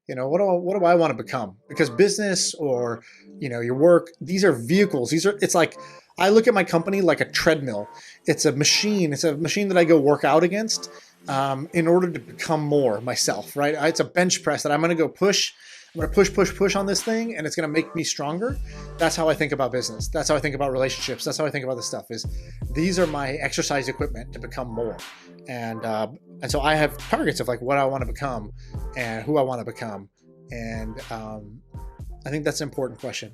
what do I want to become? Because business or, your work, these are vehicles. It's like, I look at my company like a treadmill. It's a machine. It's a machine that I go work out against in order to become more myself, right? It's a bench press that I'm going to go push. I'm going to push, push, push on this thing, and it's going to make me stronger. That's how I think about business. That's how I think about relationships. That's how I think about this stuff. Is these are my exercise equipment to become more, and so I have targets of like what I want to become and who I want to become, and I think that's an important question.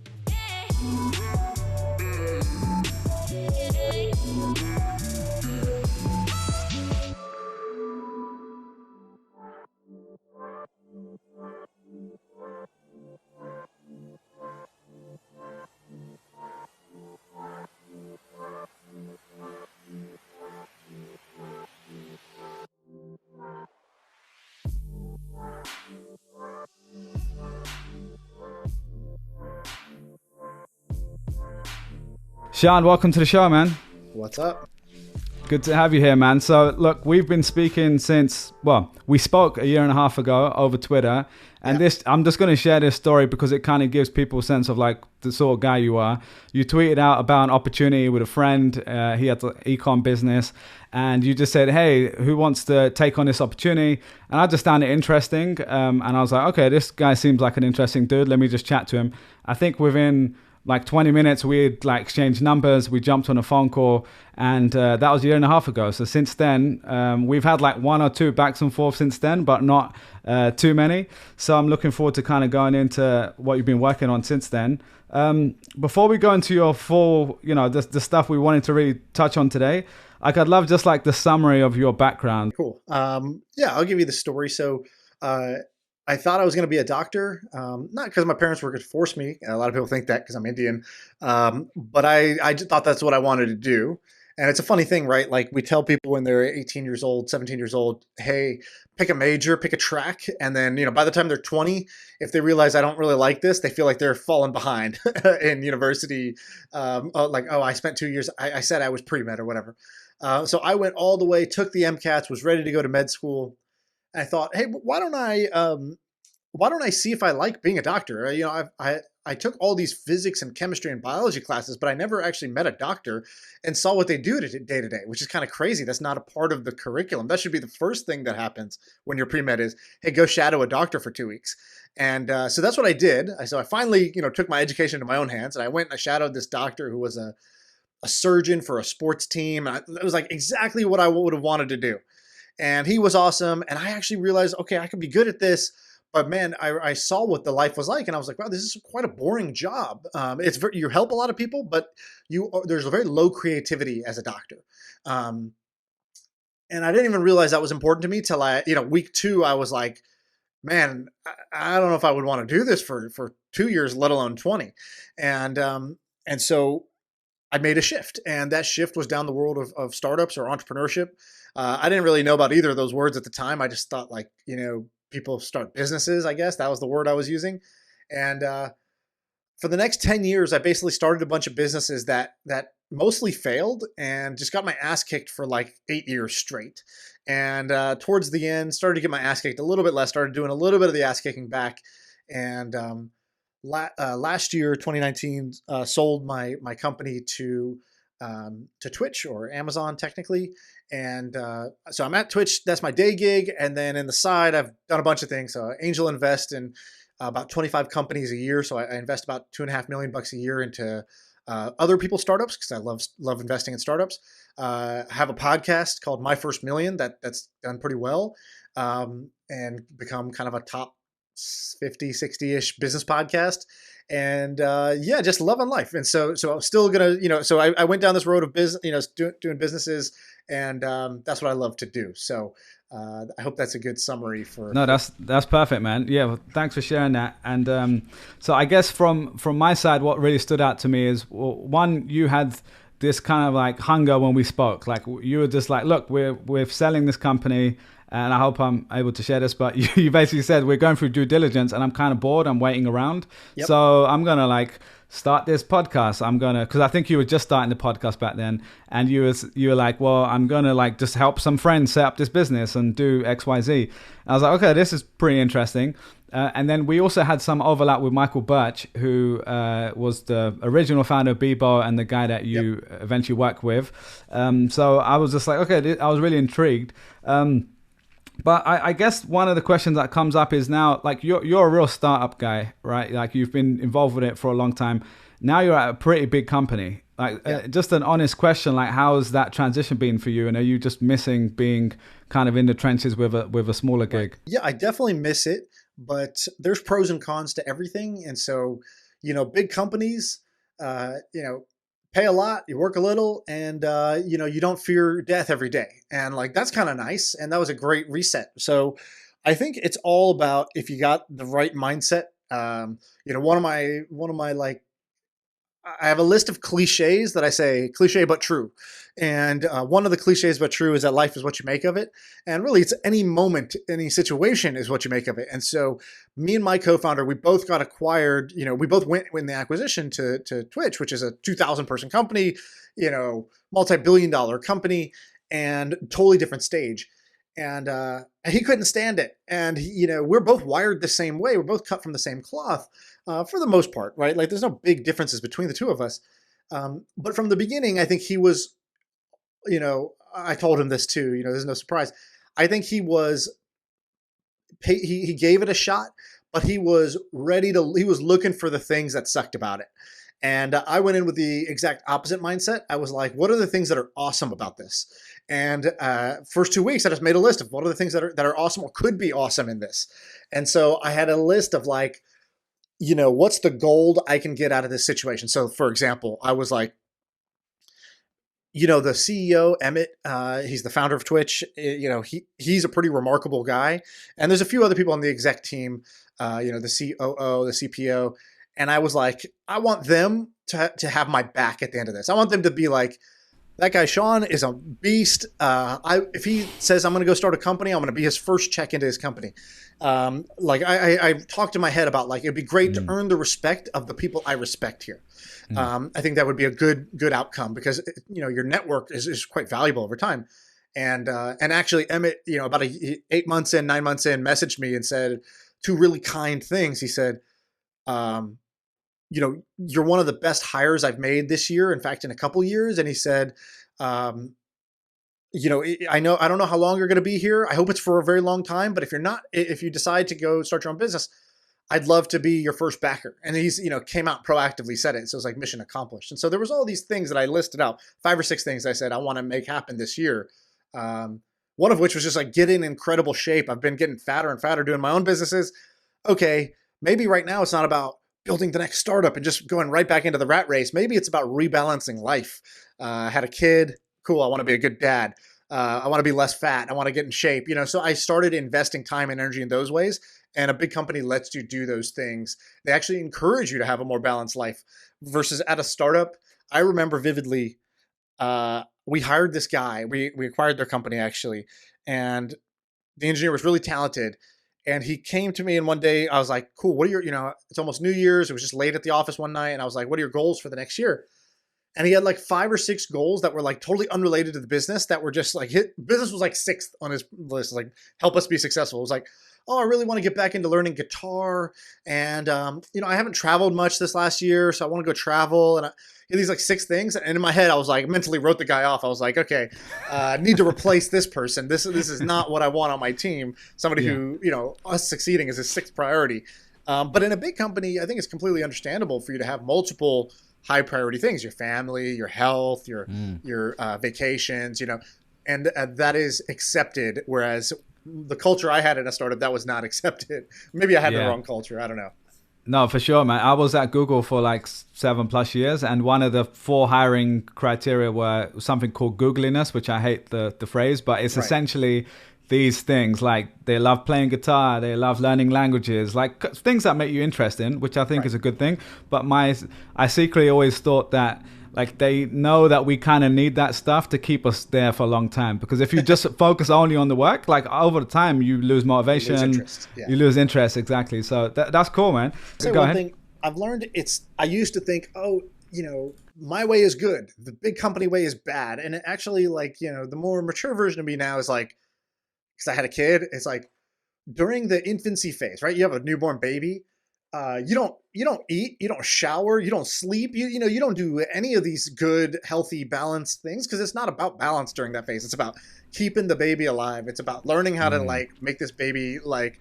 Shaan, welcome to the show, man. What's up? Good to have you here, man. So, look, we've been speaking since, we spoke a year and a half ago over Twitter. And I'm just going to share this story because it kind of gives people a sense of like the sort of guy you are. You tweeted out about an opportunity with a friend. He had an e-com business. And you just said, hey, who wants to take on this opportunity? And I just found it interesting. And I was like, okay, this guy seems like an interesting dude. Let me just chat to him. I think within like 20 minutes, we'd like exchanged numbers. We jumped on a phone call, and that was a year and a half ago. So since then, we've had like one or two backs and forth since then, but not too many. So I'm looking forward to kind of going into what you've been working on since then. Before we go into your full, the stuff we wanted to really touch on today, I'd love just like the summary of your background. Cool. I'll give you the story. So, I thought I was going to be a doctor, not because my parents were going to force me. A lot of people think that because I'm Indian, but I just thought that's what I wanted to do. And it's a funny thing, right? Like we tell people when they're 18 years old, 17 years old, hey, pick a major, pick a track. And then, by the time they're 20, if they realize I don't really like this, they feel like they're falling behind in university. I spent 2 years. I said I was pre-med or whatever. So I went all the way, took the MCATs, was ready to go to med school. I thought, hey, why don't I see if I like being a doctor? I took all these physics and chemistry and biology classes, but I never actually met a doctor and saw what they do day to day, which is kind of crazy. That's not a part of the curriculum. That should be the first thing that happens when you're pre-med is, hey, go shadow a doctor for 2 weeks. And so that's what I did. So I finally, took my education into my own hands, and I went and I shadowed this doctor who was a surgeon for a sports team. And it was like exactly what I would have wanted to do. And he was awesome. And I actually realized, okay, I could be good at this. But man, I saw what the life was like. And I was like, wow, this is quite a boring job. You help a lot of people, but there's a very low creativity as a doctor. And I didn't even realize that was important to me till week 2, I was like, man, I don't know if I would want to do this for 2 years, let alone 20. And so I made a shift, and that shift was down the world of startups or entrepreneurship. I didn't really know about either of those words at the time. I just thought people start businesses, I guess. That was the word I was using. And for the next 10 years, I basically started a bunch of businesses that mostly failed and just got my ass kicked for like 8 years straight. And towards the end, started to get my ass kicked a little bit less, started doing a little bit of the ass kicking back. And last year, 2019, sold my company to Twitch or Amazon technically. And so I'm at Twitch. That's my day gig. And then in the side, I've done a bunch of things. So angel invest in about 25 companies a year. So I invest about $2.5 million a year into other people's startups because I love investing in startups. Have a podcast called My First Million that's done pretty well and become kind of a top 50, 60-ish business podcast. And just loving life. And so I'm still gonna, so I went down this road of business, doing businesses, and that's what I love to do. So I hope that's a good summary for. No, that's perfect, man. Yeah, well, thanks for sharing that. And so I guess from my side, what really stood out to me is, well, one, you had this kind of like hunger when we spoke. Like you were just like, look, we're selling this company. and I hope I'm able to share this, but you basically said we're going through due diligence and I'm kind of bored. I'm waiting around. Yep. So I'm going to like start this podcast. I'm going to, because I think you were just starting the podcast back then, and you were like, well, I'm going to like just help some friends set up this business and do X, Y, Z. I was like, okay, this is pretty interesting. And then we also had some overlap with Michael Birch, who was the original founder of Bebo and the guy that you eventually worked with. So I was just like, okay, I was really intrigued. But I guess one of the questions that comes up is now, like, you're a real startup guy, right? Like, you've been involved with it for a long time. Now you're at a pretty big company. Like, just an honest question, like, how has that transition been for you? And are you just missing being kind of in the trenches with a smaller gig? Yeah, I definitely miss it. But there's pros and cons to everything. And so, big companies, pay a lot, you work a little, and, you don't fear death every day. And like, that's kind of nice. And that was a great reset. So I think it's all about if you got the right mindset. One of my like, I have a list of cliches that I say cliche but true. And one of the cliches but true is that life is what you make of it. And really, it's any moment, any situation is what you make of it. And so me and my co-founder, we both got acquired, we both went in the acquisition to Twitch, which is a 2,000 person company, multi-billion-dollar company, and totally different stage. And he couldn't stand it. And, we're both wired the same way. We're both cut from the same cloth for the most part, right? Like, there's no big differences between the two of us. But from the beginning, I think he was, I told him this too, there's no surprise. I think he was, he gave it a shot, but he was he was looking for the things that sucked about it. And I went in with the exact opposite mindset. I was like, what are the things that are awesome about this? And first 2 weeks, I just made a list of what are the things that are awesome or could be awesome in this. And so I had a list of like, what's the gold I can get out of this situation? So for example, I was like, the CEO, Emmett, he's the founder of Twitch. He's a pretty remarkable guy. And there's a few other people on the exec team, the COO, the CPO. And I was like, I want them to have my back at the end of this. I want them to be like, that guy, Sean, is a beast. If he says I'm going to go start a company, I'm going to be his first check into his company. I talked in my head about like, it'd be great to earn the respect of the people I respect here. I think that would be a good outcome because, your network is quite valuable over time. And actually Emmett, about 9 months in, messaged me and said 2 really kind things. He said, you're one of the best hires I've made this year. In fact, in a couple years. And he said, I don't know how long you're going to be here. I hope it's for a very long time, but if you decide to go start your own business, I'd love to be your first backer. And he's, came out proactively said it. So it's like mission accomplished. And so there was all these things that I listed out, 5 or 6 things I said, I want to make happen this year. One of which was just like get in incredible shape. I've been getting fatter and fatter doing my own businesses. Okay. Maybe right now it's not about building the next startup and just going right back into the rat race. Maybe it's about rebalancing life. I had a kid. Cool. I want to be a good dad. I want to be less fat. I want to get in shape. So I started investing time and energy in those ways. And a big company lets you do those things. They actually encourage you to have a more balanced life versus at a startup. I remember vividly, we hired this guy. We acquired their company actually. And the engineer was really talented. And he came to me and one day I was like, cool, what are your, it's almost New Year's. It was just late at the office one night. And I was like, what are your goals for the next year? And he had like 5 or 6 goals that were like totally unrelated to the business that were just like, business was like 6th on his list, like help us be successful. It was like, oh, I really want to get back into learning guitar. And, I haven't traveled much this last year. So I want to go travel. And he had these like 6 things. And in my head, I was like, mentally wrote the guy off. I was like, okay, I need to replace this person. This is not what I want on my team. Somebody who, us succeeding is his 6th priority. But in a big company, I think it's completely understandable for you to have multiple high priority things, your family, your health, your vacations, and that is accepted. Whereas the culture I had in a startup, that was not accepted. Maybe I had the wrong culture. I don't know. No, for sure, man. I was at Google for like 7+ years. And one of the 4 hiring criteria were something called Googliness, which I hate the phrase, but it's essentially these things like they love playing guitar, they love learning languages, like things that make you interested in, which I think is a good thing. But I secretly always thought that like they know that we kind of need that stuff to keep us there for a long time. Because if you just focus only on the work, like over the time, you lose motivation, you lose interest. Yeah. You lose interest. Exactly. So that's cool, man. So Go one ahead. thing I've learned, I used to think, oh, my way is good. The big company way is bad. And it actually, like, the more mature version of me now is like, because I had a kid, it's like during the infancy phase, right? You have a newborn baby. You don't eat, you don't shower, you don't sleep, you don't do any of these good, healthy, balanced things, because it's not about balance during that phase. It's about keeping the baby alive. It's about learning how to like make this baby like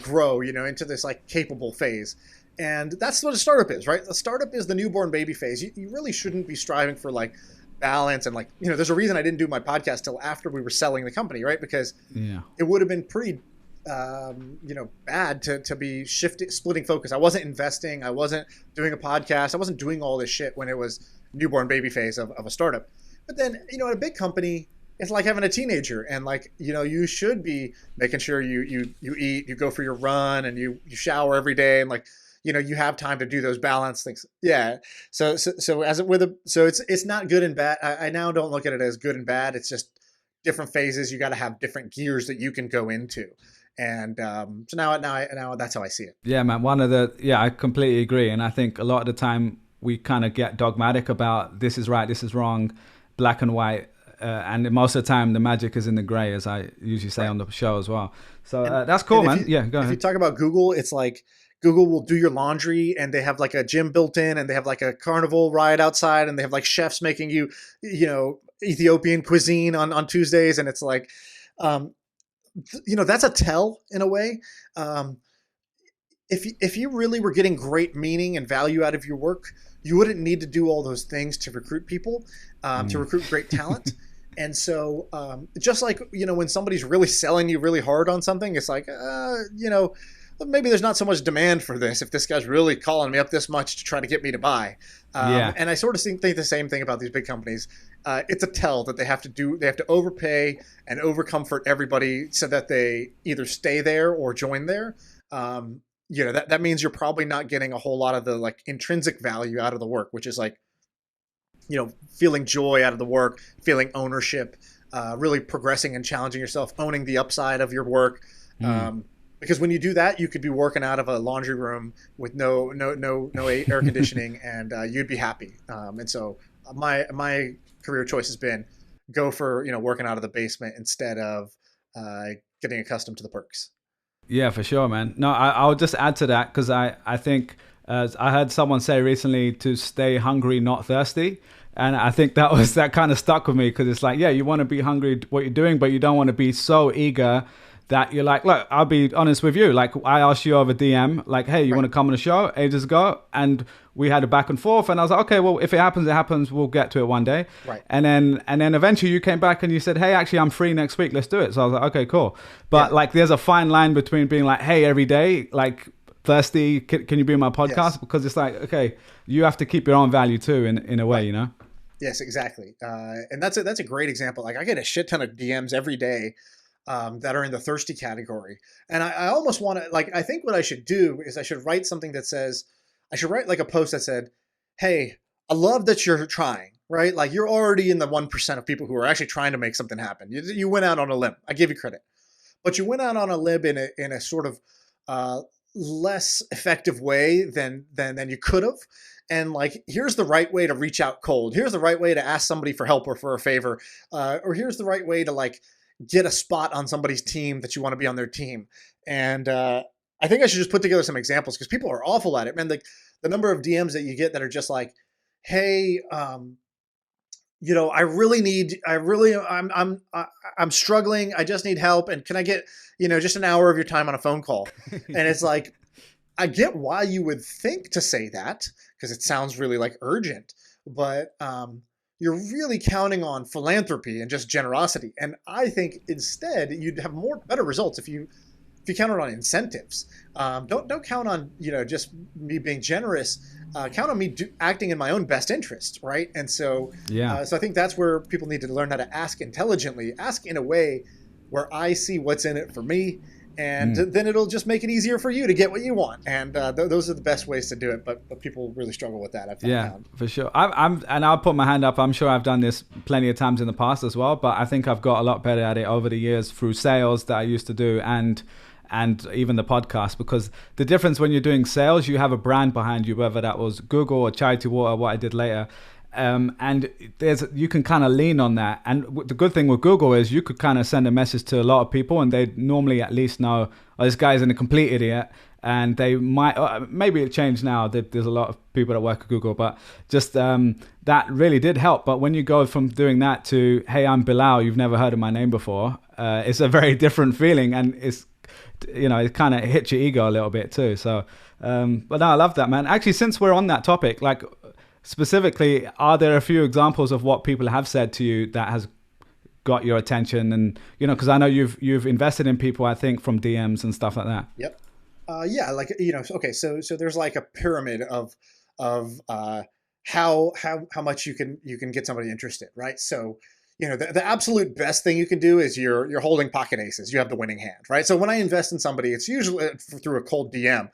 grow, into this like capable phase. And that's what a startup is, right? A startup is the newborn baby phase. You really shouldn't be striving for like balance and like, there's a reason I didn't do my podcast till after we were selling the company, right? Because it would have been pretty bad to be splitting focus. I wasn't investing. I wasn't doing a podcast. I wasn't doing all this shit when it was newborn baby phase of a startup. But then, at a big company, it's like having a teenager, and like, you should be making sure you eat, you go for your run, and you shower every day, and like, you have time to do those balance things. Yeah. So it's not good and bad. I now don't look at it as good and bad. It's just different phases. You got to have different gears that you can go into. And so now that's how I see it. Yeah, man. I completely agree. And I think a lot of the time we kind of get dogmatic about this is right, this is wrong, black and white. And most of the time the magic is in the gray, as I usually say on the show as well. So that's cool, man. Go ahead. If you talk about Google, it's like Google will do your laundry, and they have like a gym built in, and they have like a carnival ride outside, and they have like chefs making you, Ethiopian cuisine on Tuesdays. And it's like, that's a tell in a way. If you really were getting great meaning and value out of your work, you wouldn't need to do all those things to recruit people, to recruit great talent. And so just like, when somebody's really selling you really hard on something, it's like, maybe there's not so much demand for this if this guy's really calling me up this much to try to get me to buy. And I sort of think the same thing about these big companies. It's a tell that they have to overpay and overcomfort everybody so that they either stay there or join there. That means you're probably not getting a whole lot of the like intrinsic value out of the work, which is like, feeling joy out of the work, feeling ownership, really progressing and challenging yourself, owning the upside of your work. Because when you do that, you could be working out of a laundry room with no air conditioning, and you'd be happy. And so my career choice has been go for working out of the basement instead of getting accustomed to the perks. Yeah, for sure, man. No, I'll just add to that, because I think I heard someone say recently to stay hungry, not thirsty. And I think that kind of stuck with me, because it's like, yeah, you want to be hungry what you're doing, but you don't want to be so eager that you're like, look, I'll be honest with you. Like, I asked you over DM, like, hey, you want to come on the show ages ago? And we had a back and forth, and I was like, okay, well, if it happens, it happens. We'll get to it one day. Right. And then eventually you came back and you said, hey, actually, I'm free next week. Let's do it. So I was like, okay, cool. But like, there's a fine line between being like, hey, every day, like, thirsty, can you be on my podcast? Yes. Because it's like, okay, you have to keep your own value too, in a way, Yes, exactly. And that's a great example. Like, I get a shit ton of DMs every day that are in the thirsty category. And I almost want to, like, I think what I should do is I should write something that says, I should write like a post that said, hey, I love that you're trying, right? Like, you're already in the 1% of people who are actually trying to make something happen. You went out on a limb. I give you credit. But you went out on a limb in a sort of less effective way than you could have. And like, here's the right way to reach out cold. Here's the right way to ask somebody for help or for a favor. Or here's the right way to like get a spot on somebody's team that you want to be on their team. And I think I should just put together some examples, because people are awful at it, man. Like, the number of DMs that you get that are just like, hey, I'm struggling. I just need help. And can I get, just an hour of your time on a phone call? And it's like, I get why you would think to say that, because it sounds really like urgent, but you're really counting on philanthropy and just generosity. And I think instead you'd have better results if you counted on incentives. Don't count on just me being generous. Count on me acting in my own best interest, right? And so so I think that's where people need to learn how to ask intelligently, ask in a way where I see what's in it for me, And then it'll just make it easier for you to get what you want. And those are the best ways to do it. But people really struggle with that, I've found. Yeah, for sure. And I'll put my hand up. I'm sure I've done this plenty of times in the past as well, but I think I've got a lot better at it over the years through sales that I used to do and even the podcast, because the difference when you're doing sales, you have a brand behind you, whether that was Google or Charity Water, what I did later. And you can kind of lean on that. And the good thing with Google is you could kind of send a message to a lot of people and they normally at least know, oh, this guy's a complete idiot. And they might, maybe it changed now. There's a lot of people that work at Google, but just that really did help. But when you go from doing that to, hey, I'm Bilal, you've never heard of my name before, it's a very different feeling. And it's, it kind of hits your ego a little bit too. So, but no, I love that, man. Actually, since we're on that topic, like, specifically, are there a few examples of what people have said to you that has got your attention? And, because I know you've invested in people, I think, from DMs and stuff like that. Yep. Yeah. Like, okay. So there's like a pyramid of how much you can get somebody interested, right? So, the absolute best thing you can do is you're holding pocket aces. You have the winning hand, right? So when I invest in somebody, it's usually through a cold DM.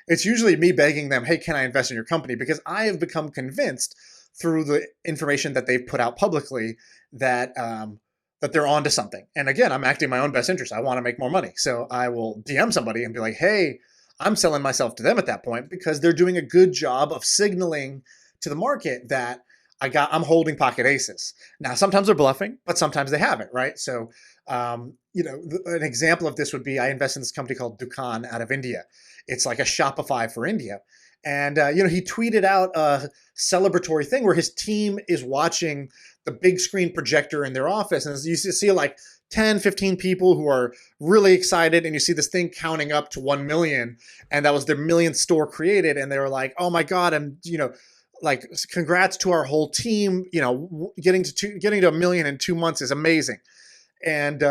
It's usually me begging them, hey, can I invest in your company? Because I have become convinced through the information that they've put out publicly that that they're onto something. And again, I'm acting in my own best interest. I want to make more money. So I will DM somebody and be like, hey, I'm selling myself to them at that point because they're doing a good job of signaling to the market that I'm holding pocket aces. Now, sometimes they're bluffing, but sometimes they haven't, right? So, an example of this would be I invest in this company called Dukan out of India. It's like a Shopify for India. And, he tweeted out a celebratory thing where his team is watching the big screen projector in their office. And you see like 10, 15 people who are really excited. And you see this thing counting up to 1 million. And that was their millionth store created. And they were like, oh my God, like, congrats to our whole team. Getting to 1 million in 2 months is amazing. And,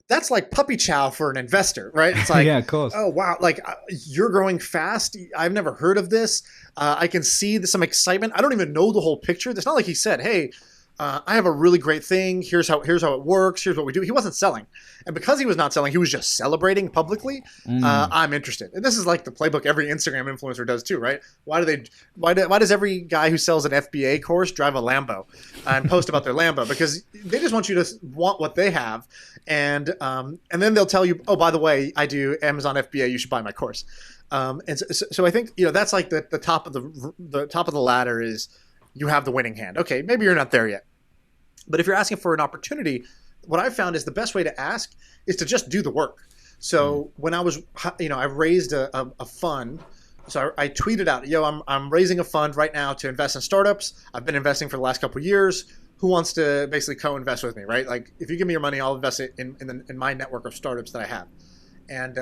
that's like puppy chow for an investor, right? It's like, yeah, of course. Oh, wow. Like, you're growing fast. I've never heard of this. I can see some excitement. I don't even know the whole picture. It's not like he said, hey, I have a really great thing. Here's how it works. Here's what we do. He wasn't selling. And because he was not selling, he was just celebrating publicly. I'm interested. And this is like the playbook every Instagram influencer does too, right? Why does every guy who sells an FBA course drive a Lambo and post about their Lambo? Because they just want you to want what they have. And then they'll tell you, oh, by the way, I do Amazon FBA. You should buy my course. And so I think, that's like the top of the ladder is you have the winning hand. Okay, maybe you're not there yet. But if you're asking for an opportunity, what I've found is the best way to ask is to just do the work. So when I was, I raised a fund. So I tweeted out, I'm raising a fund right now to invest in startups. I've been investing for the last couple of years. Who wants to basically co-invest with me, right? Like, if you give me your money, I'll invest it in my network of startups that I have. And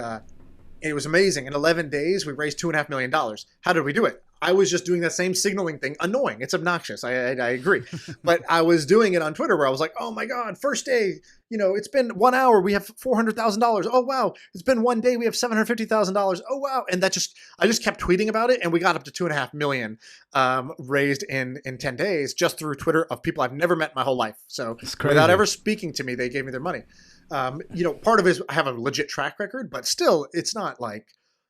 it was amazing. In 11 days, we raised $2.5 million. How did we do it? I was just doing that same signaling thing. Annoying. It's obnoxious. I agree. But I was doing it on Twitter where I was like, oh my God, first day, it's been 1 hour. We have $400,000. Oh, wow. It's been 1 day. We have $750,000. Oh, wow. And I just kept tweeting about it. And we got up to 2.5 million raised in 10 days just through Twitter of people I've never met in my whole life. So without ever speaking to me, they gave me their money. Part of it is I have a legit track record, but still, it's not like,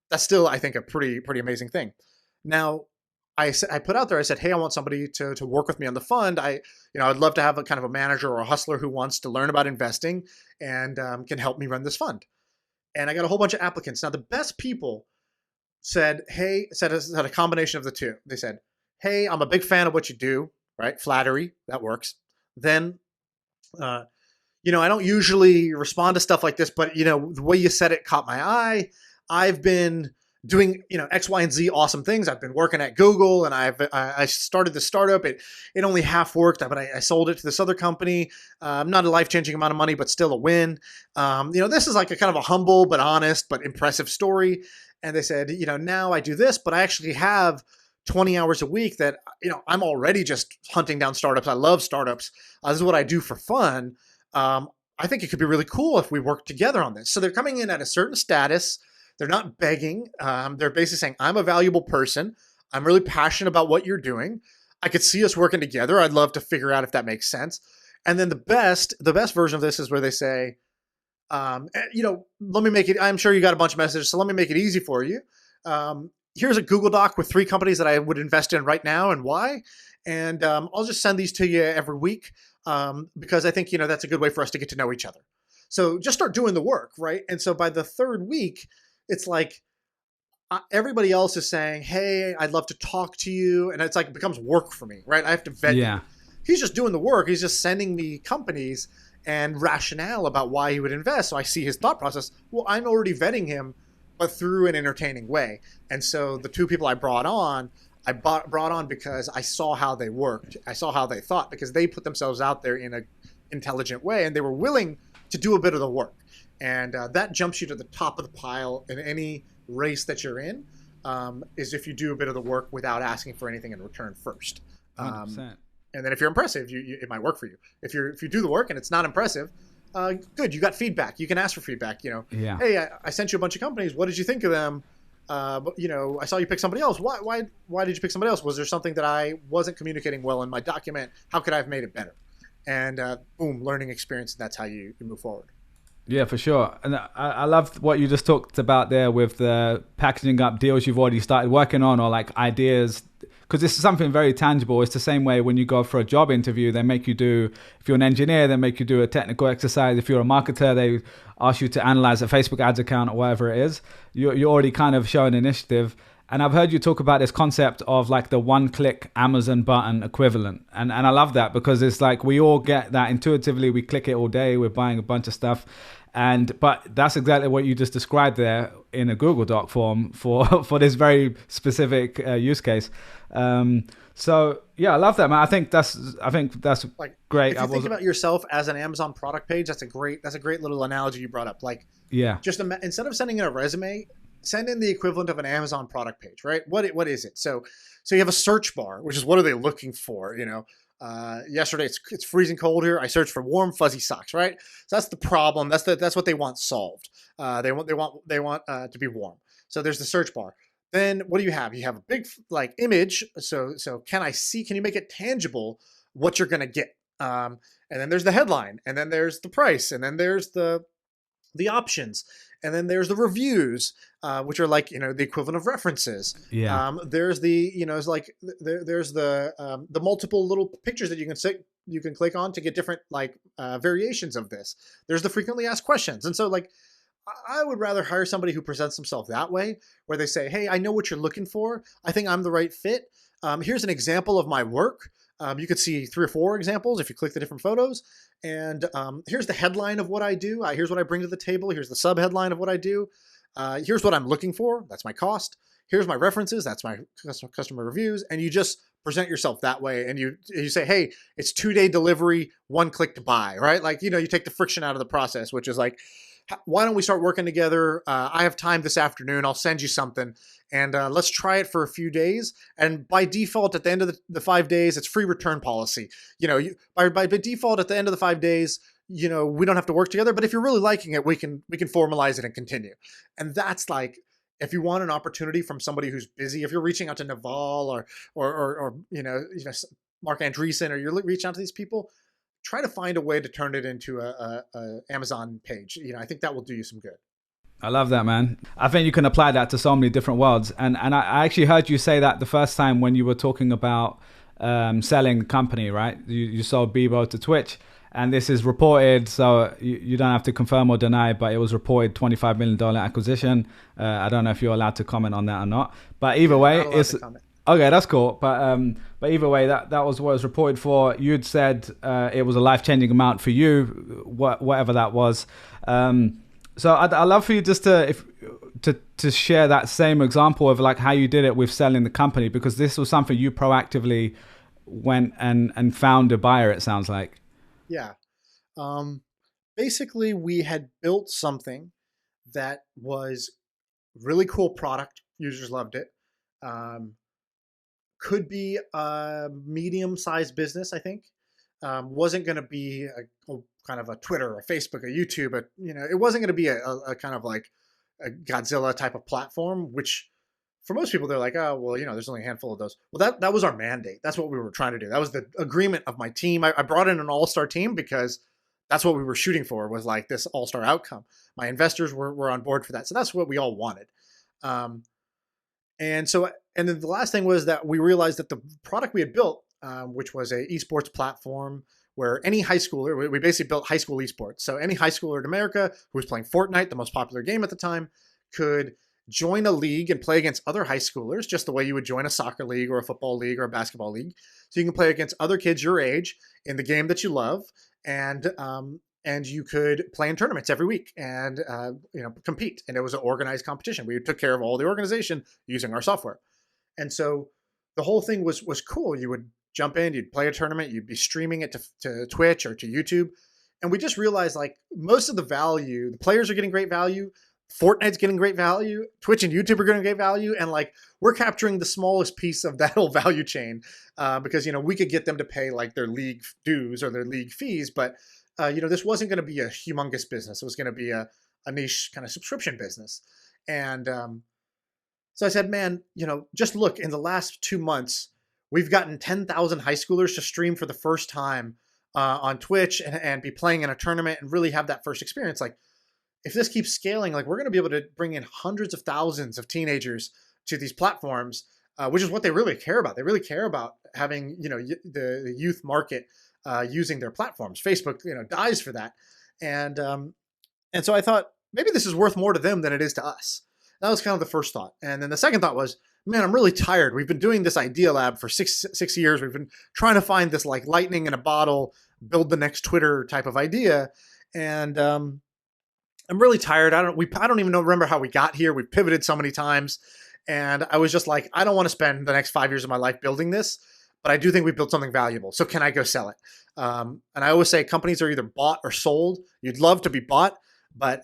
that's still, I think, a pretty amazing thing. Now, I put out there, I said, hey, I want somebody to work with me on the fund. I'd love to have a kind of a manager or a hustler who wants to learn about investing and can help me run this fund. And I got a whole bunch of applicants. Now, the best people said a combination of the two. They said, hey, I'm a big fan of what you do, right? Flattery, that works. Then, I don't usually respond to stuff like this, but, the way you said it caught my eye. I've been doing, X, Y, and Z awesome things. I've been working at Google and I started the startup. It only half worked, but I sold it to this other company. Not a life-changing amount of money, but still a win. This is like a kind of a humble, but honest, but impressive story. And they said, now I do this, but I actually have 20 hours a week that, I'm already just hunting down startups. I love startups. This is what I do for fun. I think it could be really cool if we work together on this. So they're coming in at a certain status. They're not begging. They're basically saying, I'm a valuable person. I'm really passionate about what you're doing. I could see us working together. I'd love to figure out if that makes sense. And then the best version of this is where they say, let me make it, I'm sure you got a bunch of messages, so let me make it easy for you. Here's a Google Doc with 3 companies that I would invest in right now and why. And I'll just send these to you every week because I think, that's a good way for us to get to know each other. So just start doing the work, right? And so by the 3rd week, it's like everybody else is saying, hey, I'd love to talk to you. And it's like, it becomes work for me, right? I have to vet you. He's just doing the work. He's just sending me companies and rationale about why he would invest. So I see his thought process. Well, I'm already vetting him, but through an entertaining way. And so the 2 people I brought on, brought on because I saw how they worked. I saw how they thought because they put themselves out there in an intelligent way and they were willing to do a bit of the work. And that jumps you to the top of the pile in any race that you're in, is if you do a bit of the work without asking for anything in return first. 100%. And then if you're impressive, it might work for you. If you do the work and it's not impressive, good, you got feedback. You can ask for feedback. Hey, I sent you a bunch of companies. What did you think of them? But I saw you pick somebody else. Why did you pick somebody else? Was there something that I wasn't communicating well in my document? How could I have made it better? And boom, learning experience. And that's how you move forward. Yeah, for sure. And I love what you just talked about there with the packaging up deals you've already started working on, or like ideas, because this is something very tangible. It's the same way when you go for a job interview, they make you do, if you're an engineer, they make you do a technical exercise. If you're a marketer, they ask you to analyze a Facebook ads account or whatever it is. You're already kind of showing initiative. And I've heard you talk about this concept of like the one-click Amazon button equivalent. And I love that because it's like we all get that intuitively. We click it all day. We're buying a bunch of stuff. But that's exactly what you just described there in a Google Doc form for this very specific use case. So yeah, I love that, man. I think that's like great. If you think about yourself as an Amazon product page, that's a great little analogy you brought up. Like, just instead of sending in a resume, send in the equivalent of an Amazon product page, right? What is it? So you have a search bar, which is what are they looking for? Yesterday it's freezing cold here. I searched for warm fuzzy socks, right? So that's the problem. That's what they want solved. They want to be warm. So there's the search bar. Then what do you have? You have a big like image. So can you make it tangible what you're gonna get? And then there's the headline, and then there's the price, and then there's the options, and then there's the reviews, which are like the equivalent of references. There's the it's like there's the multiple little pictures that you can click on to get different like variations of this. There's the frequently asked questions, and so like I would rather hire somebody who presents themselves that way, where they say, hey, I know what you're looking for. I think I'm the right fit. Here's an example of my work. You could see 3 or 4 examples if you click the different photos. And here's the headline of what I do. Here's what I bring to the table. Here's the sub-headline of what I do. Here's what I'm looking for. That's my cost. Here's my references. That's my customer reviews. And you just present yourself that way. And you say, hey, it's 2-day delivery, 1 click to buy, right? Like, you take the friction out of the process, which is like, why don't we start working together? I have time this afternoon. I'll send you something, and let's try it for a few days. And by default, at the end of the 5 days, it's free return policy. By default, at the end of the 5 days, we don't have to work together. But if you're really liking it, we can formalize it and continue. And that's like, if you want an opportunity from somebody who's busy, if you're reaching out to Naval or Mark Andreessen, or you're reaching out to these people, try to find a way to turn it into a Amazon page. I think that will do you some good. I love that, man. I think you can apply that to so many different worlds. And I actually heard you say that the first time when you were talking about selling the company, right? You sold Bebo to Twitch. And this is reported, so you don't have to confirm or deny, but it was reported $25 million acquisition. I don't know if you're allowed to comment on that or not. But either way, it's... Okay, that's cool. But either way, that was what it was reported for. You'd said it was a life-changing amount for you, whatever that was. So I'd love for you just to share that same example of like how you did it with selling the company, because this was something you proactively went and found a buyer, it sounds like. Yeah. Basically, we had built something that was really cool product. Users loved it. Could be a medium-sized business, I think. Wasn't going to be a kind of a Twitter or Facebook or YouTube, but it wasn't going to be a kind of like a Godzilla type of platform, which for most people, they're like, oh, well, there's only a handful of those. Well, that was our mandate. That's what we were trying to do. That was the agreement of my team. I brought in an all-star team because that's what we were shooting for, was like this all-star outcome. My investors were on board for that. So that's what we all wanted. Um, and then the last thing was that we realized that the product we had built, which was a esports platform where any high schooler, we basically built high school esports. So any high schooler in America who was playing Fortnite, the most popular game at the time, could join a league and play against other high schoolers, just the way you would join a soccer league or a football league or a basketball league. So you can play against other kids your age in the game that you love, and you could play in tournaments every week and compete. And it was an organized competition. We took care of all the organization using our software. And so the whole thing was cool. You would jump in, you'd play a tournament, you'd be streaming it to Twitch or to YouTube. And we just realized, like, most of the value, the players are getting great value, Fortnite's getting great value, Twitch and YouTube are getting great value, and like we're capturing the smallest piece of that whole value chain, because we could get them to pay like their league dues or their league fees, but this wasn't going to be a humongous business. It was going to be a niche kind of subscription business. And so I said, man, just look, in the last 2 months, we've gotten 10,000 high schoolers to stream for the first time on Twitch and be playing in a tournament and really have that first experience. Like, if this keeps scaling, like, we're going to be able to bring in hundreds of thousands of teenagers to these platforms, which is what they really care about. They really care about having, the youth market using their platforms. Facebook, dies for that. And so I thought, maybe this is worth more to them than it is to us. That was kind of the first thought. And then the second thought was, man, I'm really tired. We've been doing this idea lab for six years. We've been trying to find this like lightning in a bottle, build the next Twitter type of idea. And I'm really tired. I don't even remember how we got here. We've pivoted so many times. And I was just like, I don't want to spend the next 5 years of my life building this, but I do think we built something valuable. So can I go sell it? And I always say companies are either bought or sold. You'd love to be bought, but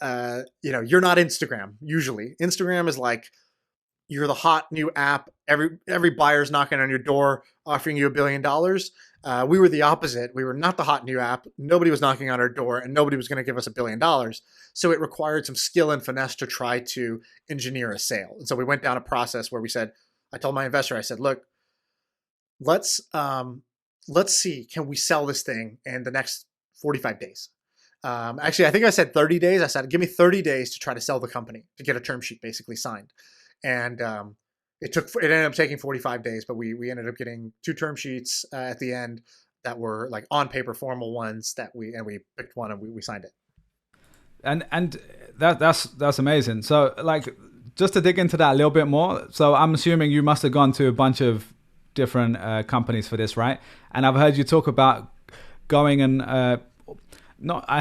you're not Instagram. Usually Instagram is like, you're the hot new app. Every buyer's knocking on your door, offering you $1 billion. We were the opposite. We were not the hot new app. Nobody was knocking on our door, and nobody was going to give us $1 billion. So it required some skill and finesse to try to engineer a sale. And so we went down a process where I told my investor, I said, look, let's see, can we sell this thing in the next 45 days? Actually, I think I said 30 days. I said, give me 30 days to try to sell the company, to get a term sheet basically signed. And it ended up taking 45 days, but we ended up getting 2 term sheets at the end that were like on paper formal ones that we picked one and we signed it. And that's amazing. So like, just to dig into that a little bit more. So I'm assuming you must have gone to a bunch of different companies for this, right? And I've heard you talk about going and I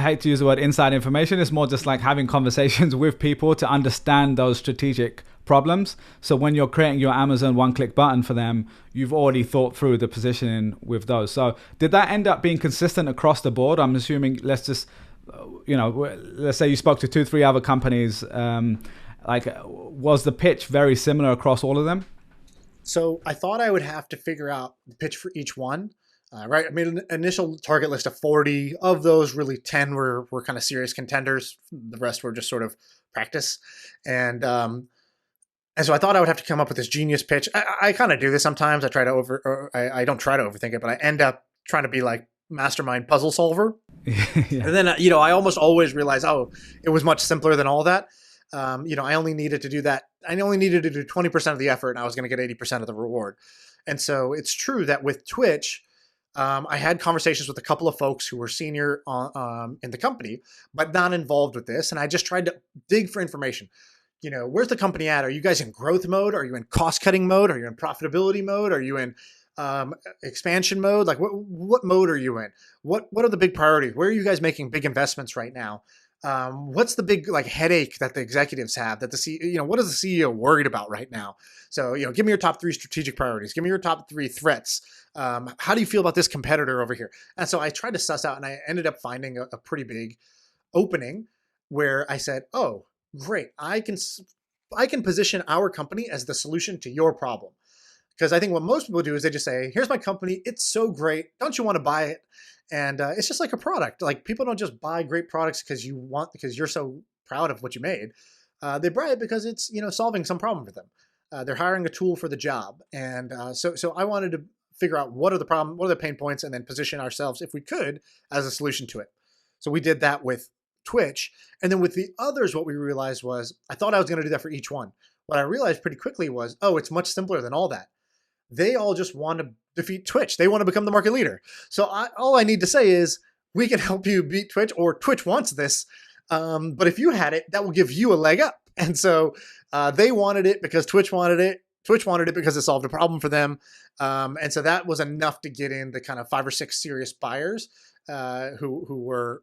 hate to use the word inside information. It's more just like having conversations with people to understand those strategic problems. So when you're creating your Amazon one-click button for them, you've already thought through the positioning with those. So did that end up being consistent across the board? I'm assuming, let's say you spoke to 2-3 other companies. Was the pitch very similar across all of them? So I thought I would have to figure out the pitch for each one. Right. I made an initial target list of 40. Of those, really 10 were kind of serious contenders. The rest were just sort of practice. And so I thought I would have to come up with this genius pitch. I kind of do this sometimes. I don't try to overthink it, but I end up trying to be like mastermind puzzle solver. Yeah. And then, I almost always realize, it was much simpler than all that. I only needed to do that. I only needed to do 20% of the effort, and I was going to get 80% of the reward. And so it's true that with Twitch, I had conversations with a couple of folks who were senior in the company, but not involved with this. And I just tried to dig for information. Where's the company at? Are you guys in growth mode? Are you in cost cutting mode? Are you in profitability mode? Are you in expansion mode? Like what mode are you in? What are the big priorities? Where are you guys making big investments right now? What's the big headache that the executives have, that what is the CEO worried about right now? So, give me your top 3 strategic priorities. Give me your top 3 threats. How do you feel about this competitor over here? And so I tried to suss out, and I ended up finding a pretty big opening where I said, oh, great. I can position our company as the solution to your problem. Because I think what most people do is they just say, here's my company. It's so great. Don't you want to buy it? And it's just like a product. Like, people don't just buy great products because you're so proud of what you made. They buy it because it's, solving some problem for them. They're hiring a tool for the job. And so I wanted to figure out what are the pain points, and then position ourselves, if we could, as a solution to it. So we did that with Twitch. And then with the others, what we realized was, I thought I was going to do that for each one. What I realized pretty quickly was, oh, it's much simpler than all that. They all just want to defeat Twitch. They want to become the market leader. So all I need to say is, we can help you beat Twitch, or Twitch wants this. But if you had it, that will give you a leg up. And so they wanted it because Twitch wanted it. Twitch wanted it because it solved a problem for them. And so that was enough to get in the kind of 5 or 6 serious buyers who were,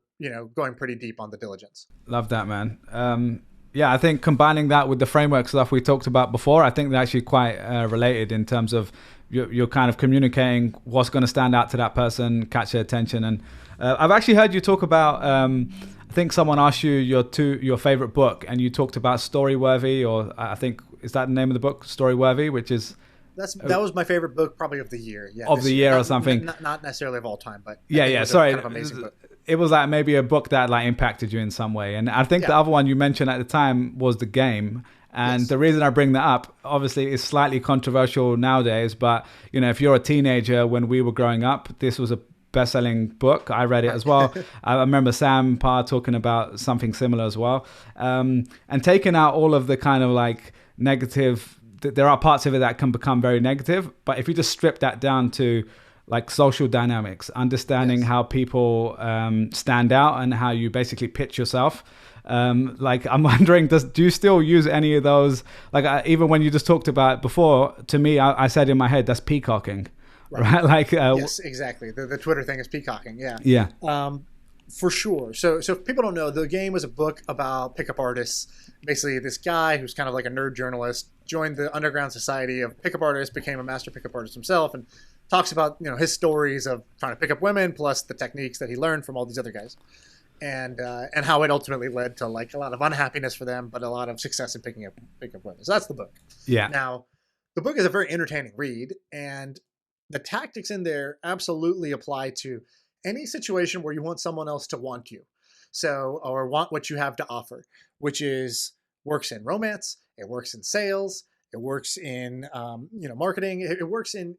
going pretty deep on the diligence. Love that, man. Yeah, I think combining that with the framework stuff we talked about before, I think they're actually quite related in terms of you're kind of communicating what's going to stand out to that person, catch their attention. And I've actually heard you talk about, I think someone asked you your favorite book, and you talked about Storyworthy, or I think, is that the name of the book, Storyworthy, which is... That was my favorite book probably of the year. Yeah, of the year or something. Not necessarily of all time, but sorry. Kind of amazing book. It was like maybe a book that like impacted you in some way. And I think the other one you mentioned at the time was The Game. And the reason I bring that up, obviously, is slightly controversial nowadays. But, if you're a teenager, when we were growing up, this was a best-selling book. I read it as well. I remember Sam Parr talking about something similar as well. And taking out all of the kind of like negative, there are parts of it that can become very negative. But if you just strip that down to like social dynamics, understanding how people stand out and how you basically pitch yourself. Like I'm wondering, do you still use any of those? Like even when you just talked about it before, to me, I said in my head, that's peacocking, right? Like yes, exactly. The Twitter thing is peacocking. Yeah. For sure. So if people don't know, The Game was a book about pickup artists. Basically, this guy who's kind of like a nerd journalist joined the underground society of pickup artists, became a master pickup artist himself, and talks about his stories of trying to pick up women, plus the techniques that he learned from all these other guys, and how it ultimately led to like a lot of unhappiness for them, but a lot of success in picking up women. So that's the book. Yeah. Now, the book is a very entertaining read, and the tactics in there absolutely apply to any situation where you want someone else to want you, or want what you have to offer, which works in romance, it works in sales, it works in marketing, it works in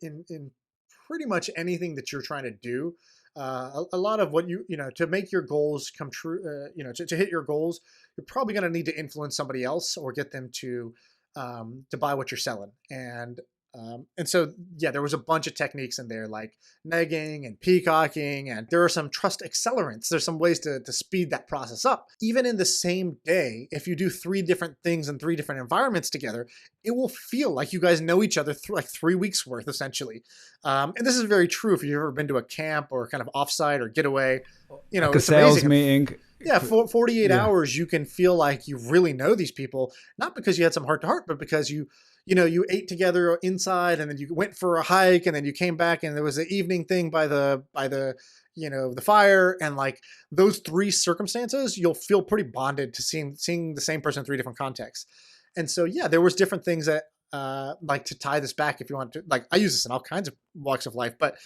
pretty much anything that you're trying to do. A lot of what to make your goals come true, to hit your goals, you're probably going to need to influence somebody else or get them to buy what you're selling. And so, there was a bunch of techniques in there like negging and peacocking, and there are some trust accelerants. There's some ways to speed that process up. Even in the same day, if you do 3 different things in 3 different environments together, it will feel like you guys know each other through like 3 weeks worth, essentially. And this is very true if you've ever been to a camp or kind of offsite or getaway, like a sales meeting. Yeah, 48 hours, you can feel like you really know these people, not because you had some heart to heart, but because you ate together inside, and then you went for a hike, and then you came back, and there was an evening thing by the the fire, and like those 3 circumstances, you'll feel pretty bonded to seeing the same person in 3 different contexts. And so there was different things that like to tie this back, if you want to, like I use this in all kinds of walks of life, but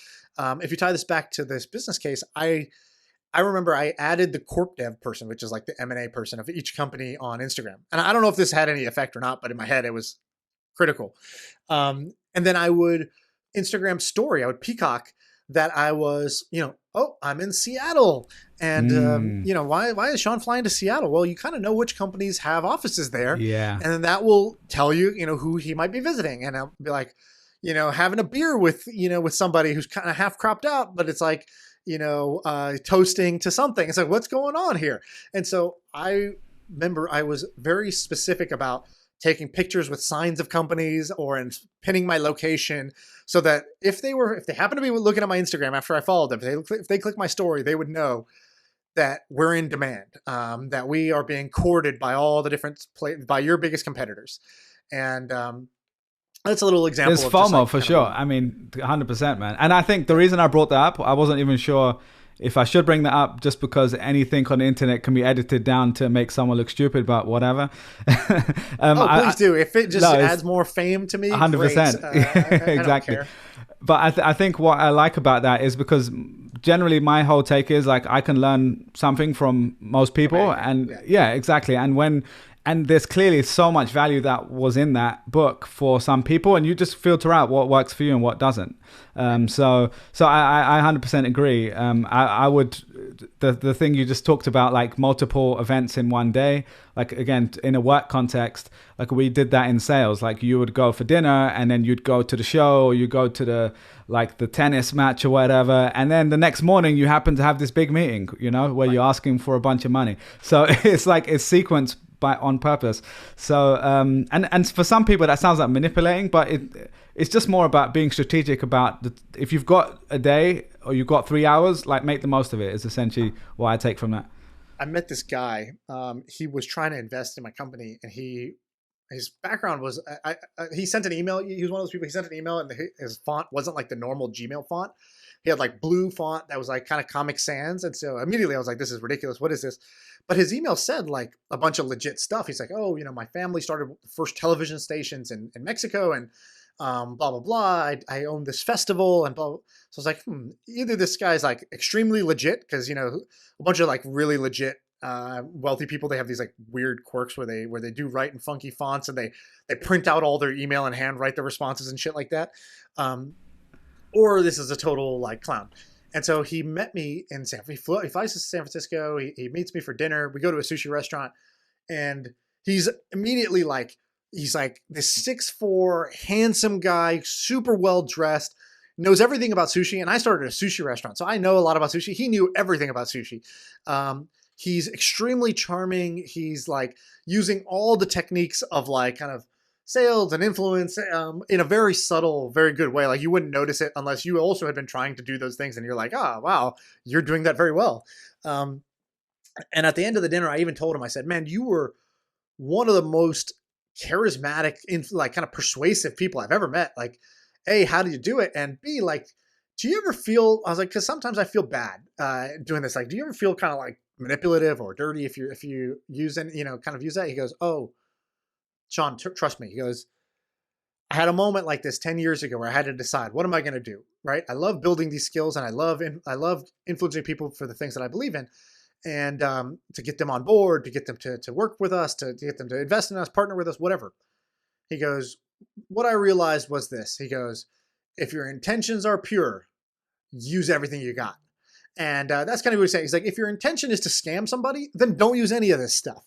if you tie this back to this business case, I remember I added the corp dev person, which is like the M&A person of each company, on Instagram. And I don't know if this had any effect or not, but in my head, it was critical. And then I would Instagram story, I would peacock that I was, I'm in Seattle. And, why is Sean flying to Seattle? Well, you kind of know which companies have offices there. Yeah. And then that will tell you, who he might be visiting. And I'll be like, having a beer with somebody who's kind of half cropped out, but it's like, toasting to something. It's like, what's going on here? And so I remember I was very specific about taking pictures with signs of companies or pinning my location, so that if they happen to be looking at my Instagram after I followed them, if they click my story, they would know that we're in demand, that we are being courted by all the different by your biggest competitors. And that's a little example. There's FOMO for sure. I mean, 100%, man. And I think the reason I brought that up, I wasn't even sure if I should bring that up, just because anything on the internet can be edited down to make someone look stupid, but whatever. Please do. If it just adds more fame to me, 100%. Exactly. But I think what I like about that is because generally my whole take is like I can learn something from most people. Right. And exactly. And when and there's clearly so much value that was in that book for some people, and you just filter out what works for you and what doesn't. So I 100% agree. I would, the thing you just talked about, like multiple events in one day, like again in a work context, like we did that in sales. Like you would go for dinner and then you'd go to the show, or you go to the tennis match or whatever, and then the next morning you happen to have this big meeting, where you're asking for a bunch of money. So it's like it's sequenced on purpose. So and for some people that sounds like manipulating, but it's just more about being strategic about if you've got a day or you've got 3 hours, like make the most of it, is essentially what I take from that. I met this guy. He was trying to invest in my company, and his background was he sent an email. He was one of those people. He sent an email, and his font wasn't like the normal Gmail font. He had like blue font that was like kind of Comic Sans, and so immediately I was like, "This is ridiculous. What is this?" But his email said like a bunch of legit stuff. He's like, "Oh, my family started the first television stations in Mexico, and blah blah blah. I own this festival, and blah, blah." So I was like, either this guy's like extremely legit, because a bunch of like really legit wealthy people, they have these like weird quirks where they do write in funky fonts, and they print out all their email and handwrite their responses and shit like that. Or this is a total like clown. And so he met me in he flies to San Francisco. He meets me for dinner. We go to a sushi restaurant, and he's immediately like, he's like this 6'4" handsome guy, super well dressed, knows everything about sushi. And I started a sushi restaurant, so I know a lot about sushi. He knew everything about sushi. He's extremely charming. He's like using all the techniques of like kind of sales and influence in a very subtle, very good way. Like you wouldn't notice it unless you also had been trying to do those things, and you're like, oh, wow, you're doing that very well. And at the end of the dinner, I even told him, I said, man, you were one of the most charismatic, like kind of persuasive people I've ever met. Like, A, how do you do it? And B, like, do you ever feel, I was like, because sometimes I feel bad doing this. Like, do you ever feel kind of like manipulative or dirty if you use and kind of use that? He goes, oh, Sean, trust me. He goes, I had a moment like this 10 years ago where I had to decide, what am I going to do? Right? I love building these skills, and I love influencing people for the things that I believe in, and to get them on board, to get them to work with us, to get them to invest in us, partner with us, whatever. He goes, what I realized was this. He goes, if your intentions are pure, use everything you got. And that's kind of what he's saying. He's like, if your intention is to scam somebody, then don't use any of this stuff.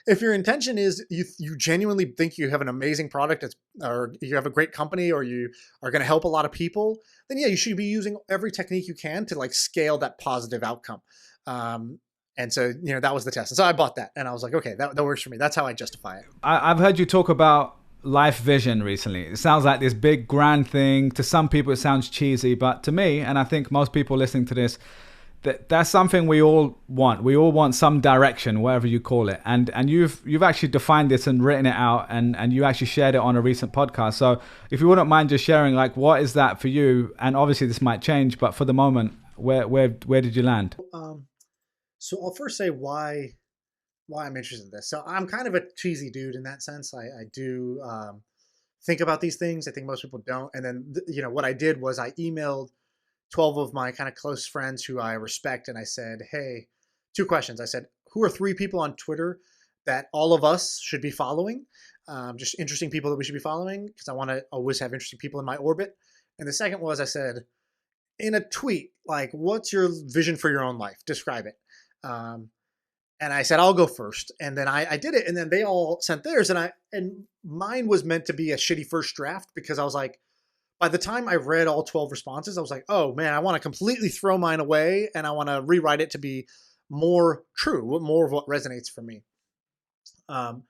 If your intention is you genuinely think you have an amazing product, or you have a great company, or you are going to help a lot of people, then yeah, you should be using every technique you can to like scale that positive outcome. And so, that was the test. And so I bought that, and I was like, okay, that works for me. That's how I justify it. I've heard you talk about life vision recently. It sounds like this big grand thing. To some people, it sounds cheesy, but to me, and I think most people listening to this, that's something we all want. We all want some direction, whatever you call it. And you've actually defined this and written it out, and you actually shared it on a recent podcast. So if you wouldn't mind just sharing, like, what is that for you? And obviously this might change, but for the moment, where did you land? So I'll first say why I'm interested in this. So I'm kind of a cheesy dude in that sense. I do think about these things. I think most people don't. And then, what I did was I emailed 12 of my kind of close friends who I respect, and I said, hey, 2 questions. I said, who are 3 people on Twitter that all of us should be following? Just interesting people that we should be following, because I want to always have interesting people in my orbit. And the second was, I said, in a tweet, like, what's your vision for your own life? Describe it. And I said, I'll go first. And then I did it. And then they all sent theirs. And mine was meant to be a shitty first draft, because I was like, by the time I read all 12 responses, I was like, oh man, I want to completely throw mine away, and I want to rewrite it to be more true, more of what resonates for me. And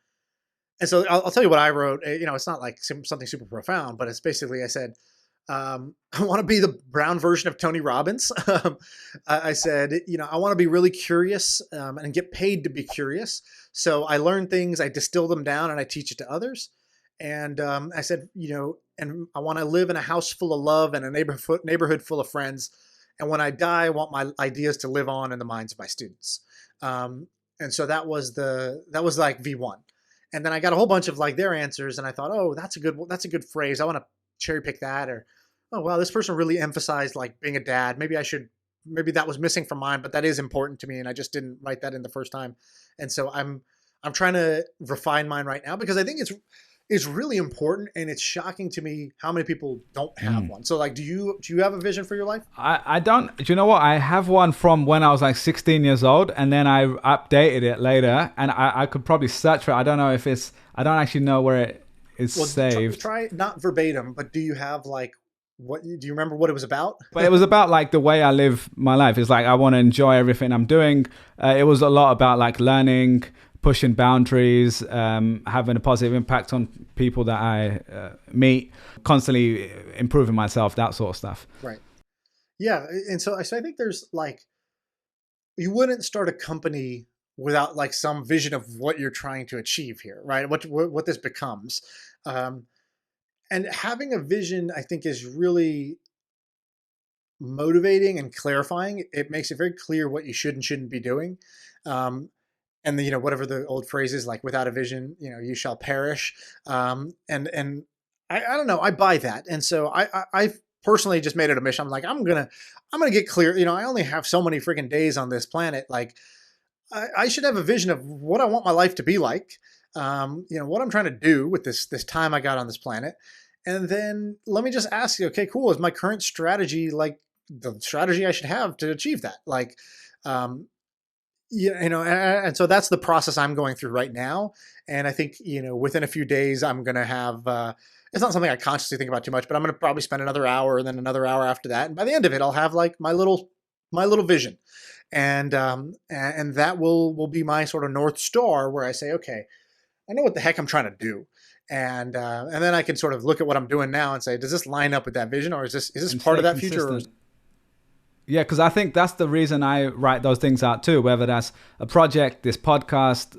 so I'll tell you what I wrote. It's not like something super profound, but it's basically, I said, I want to be the brown version of Tony Robbins. I said, I want to be really curious and get paid to be curious. So I learn things, I distill them down, and I teach it to others. And I said, and I want to live in a house full of love and a neighborhood full of friends. And when I die, I want my ideas to live on in the minds of my students. And so that was like V1. And then I got a whole bunch of like their answers, and I thought, oh, that's a good phrase. I want to cherry pick that. Or, oh, wow, this person really emphasized like being a dad. Maybe that was missing from mine, but that is important to me, and I just didn't write that in the first time. And so I'm trying to refine mine right now because I think it's really important, and it's shocking to me how many people don't have one. So like, do you have a vision for your life? I don't. Do you know what? I have one from when I was like 16 years old, and then I updated it later, and I could probably search for it. I don't know if it's. I don't actually know where it is Well, saved. try not verbatim, but do you have like what? Do you remember what it was about? But it was about like the way I live my life. It's like I want to enjoy everything I'm doing. It was a lot about like learning, pushing boundaries, having a positive impact on people that I meet, constantly improving myself, that sort of stuff. Right. Yeah, and so I think there's like you wouldn't start a company without like some vision of what you're trying to achieve here, right? What this becomes, um, and having a vision, I think, is really motivating and clarifying. It makes it very clear what you should and shouldn't be doing. Um, and whatever the old phrase is, like without a vision, you shall perish. And I don't know, I buy that. And so I've personally just made it a mission. I'm like, I'm gonna get clear. I only have so many freaking days on this planet. Like I should have a vision of what I want my life to be like. What I'm trying to do with this time I got on this planet. And then let me just ask you, okay, cool. Is my current strategy like the strategy I should have to achieve that? Like, and so that's the process I'm going through right now. And I think, within a few days, I'm going to have, it's not something I consciously think about too much, but I'm going to probably spend another hour and then another hour after that. And by the end of it, I'll have like my little vision. And that will be my sort of North Star where I say, okay, I know what the heck I'm trying to do. And then I can sort of look at what I'm doing now and say, does this line up with that vision, or is this And part stay of that future? consistent. Yeah, because I think that's the reason I write those things out too, whether that's a project, this podcast,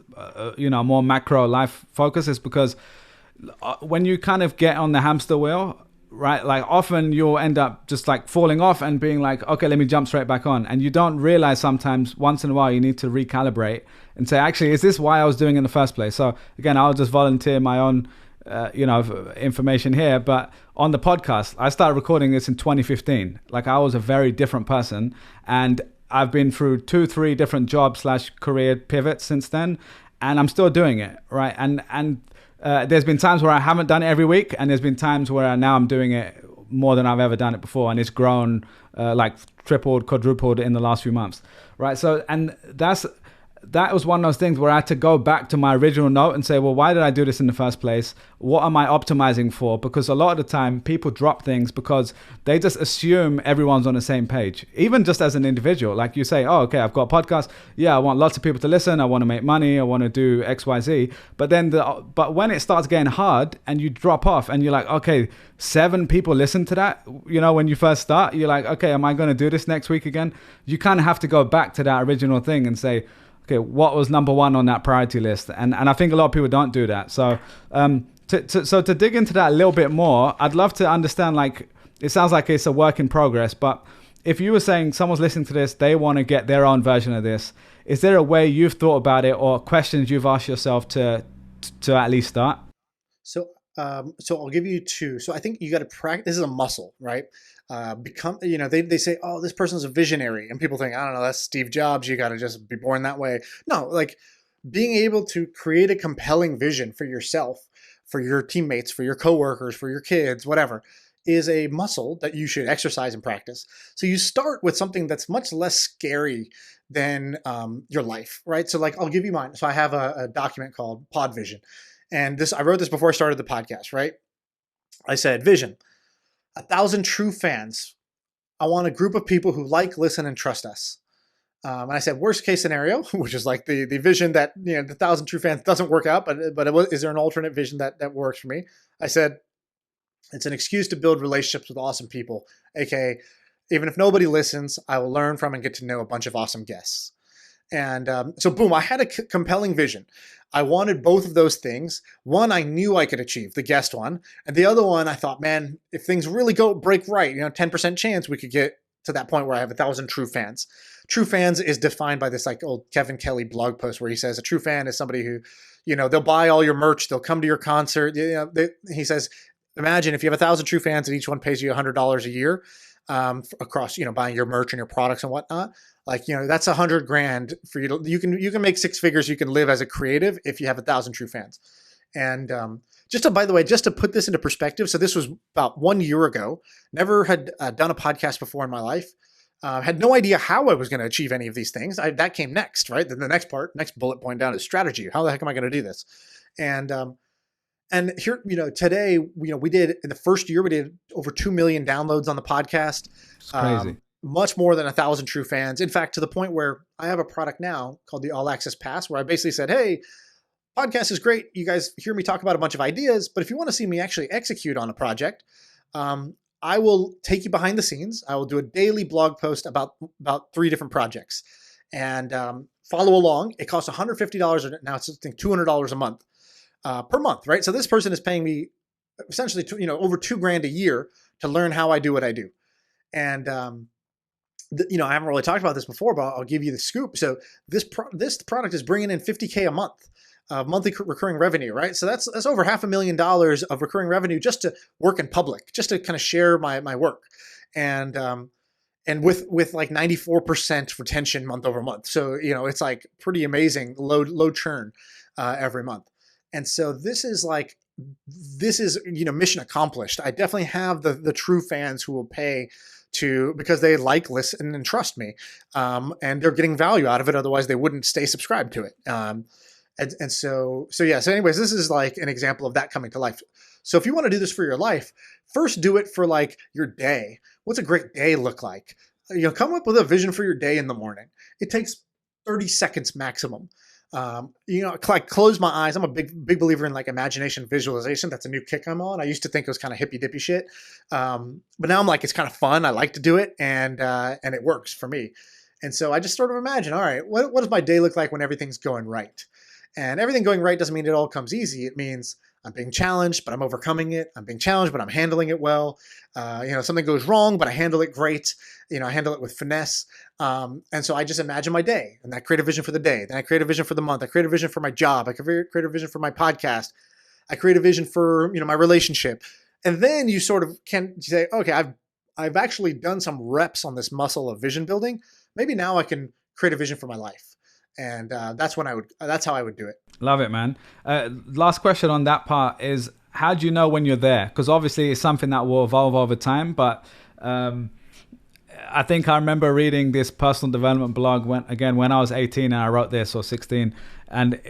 more macro life focus, is because when you kind of get on the hamster wheel, right, like often you'll end up just like falling off and being like, okay, let me jump straight back on. And you don't realize sometimes once in a while you need to recalibrate and say, actually, is this why I was doing it in the first place? So again, I'll just volunteer my own information here, but on the podcast, I started recording this in 2015. Like I was a very different person, and I've been through 2-3 different job/career pivots since then, and I'm still doing it, right? And there's been times where I haven't done it every week, and there's been times where now I'm doing it more than I've ever done it before, and it's grown like tripled, quadrupled in the last few months, right? So, and that was one of those things where I had to go back to my original note and say, well, why did I do this in the first place? What am I optimizing for? Because a lot of the time people drop things because they just assume everyone's on the same page. Even just as an individual, like you say, oh, okay, I've got a podcast. Yeah, I want lots of people to listen. I want to make money. I want to do X, Y, Z. But then but when it starts getting hard and you drop off and you're like, okay, 7 people listen to that. When you first start, you're like, okay, am I going to do this next week again? You kind of have to go back to that original thing and say, okay, what was number one on that priority list? And I think a lot of people don't do that. So to dig into that a little bit more, I'd love to understand, like, it sounds like it's a work in progress, but if you were saying someone's listening to this, they want to get their own version of this, is there a way you've thought about it or questions you've asked yourself to at least start? So I'll give you 2. So I think you got to practice. This is a muscle, right? They say, oh, this person's a visionary, and people think, I don't know, that's Steve Jobs. You got to just be born that way. No, like being able to create a compelling vision for yourself, for your teammates, for your coworkers, for your kids, whatever, is a muscle that you should exercise and practice. So you start with something that's much less scary than your life, right? So like, I'll give you mine. So I have a document called Pod Vision. And I wrote this before I started the podcast, right? I said, vision, 1,000 true fans. I want a group of people who like, listen, and trust us. And I said, worst case scenario, which is like the vision that, the 1,000 true fans doesn't work out, but is there an alternate vision that works for me? I said, it's an excuse to build relationships with awesome people, aka even if nobody listens, I will learn from and get to know a bunch of awesome guests. And so boom, I had a compelling vision. I wanted both of those things. One, I knew I could achieve, the guest one. And the other one, I thought, man, if things really break right, 10% chance we could get to that point where I have 1,000 true fans. True fans is defined by this like old Kevin Kelly blog post where he says a true fan is somebody who, they'll buy all your merch, they'll come to your concert. He says, imagine if you have 1,000 true fans and each one pays you $100 a year across, buying your merch and your products and whatnot. Like, that's 100 grand for you to, you can make six figures. You can live as a creative if you have 1,000 true fans. And by the way, just to put this into perspective. So this was about 1 year ago. Never had done a podcast before in my life. Had no idea how I was going to achieve any of these things. That came next, right? Then the next bullet point down is strategy. How the heck am I going to do this? And here, today, we did, in the first year, we did over 2 million downloads on the podcast. It's crazy. Much more than 1,000 true fans. In fact, to the point where I have a product now called the All Access Pass, where I basically said, hey, podcast is great. You guys hear me talk about a bunch of ideas, but if you want to see me actually execute on a project, I will take you behind the scenes. I will do a daily blog post about 3 different projects, and follow along. It costs $150. Now it's, I think, $200 a month. Per month, right? So this person is paying me essentially, over $2,000 a year to learn how I do what I do. And, I haven't really talked about this before, but I'll give you the scoop. So this product is bringing in $50K a month of monthly recurring revenue, right? So that's over $500,000 of recurring revenue just to work in public, just to kind of share my work. And with like 94% retention month over month. So, it's like pretty amazing, low churn every month. And so this is mission accomplished. I definitely have the true fans who will pay because they like, listen, and trust me. And they're getting value out of it. Otherwise they wouldn't stay subscribed to it. So anyways, this is like an example of that coming to life. So if you want to do this for your life, first do it for like your day. What's a great day look like? Come up with a vision for your day in the morning. It takes 30 seconds maximum. Like close my eyes. I'm a big believer in like imagination visualization. That's a new kick I'm on. I used to think it was kind of hippy dippy shit. But now I'm like, it's kind of fun. I like to do it, and it works for me. And so I just sort of imagine, all right, what does my day look like when everything's going right? And everything going right doesn't mean it all comes easy. It means I'm being challenged, but I'm overcoming it. I'm being challenged, but I'm handling it well. Something goes wrong, but I handle it great. I handle it with finesse. And so I just imagine my day, and I create a vision for the day. Then I create a vision for the month. I create a vision for my job. I create a vision for my podcast. I create a vision for, my relationship. And then you sort of can say, okay, I've actually done some reps on this muscle of vision building. Maybe now I can create a vision for my life. And that's how I would do it. Love it, man. Last question on that part is, how do you know when you're there? Because obviously it's something that will evolve over time. But I think I remember reading this personal development blog when I was 18 and I wrote this, or 16. And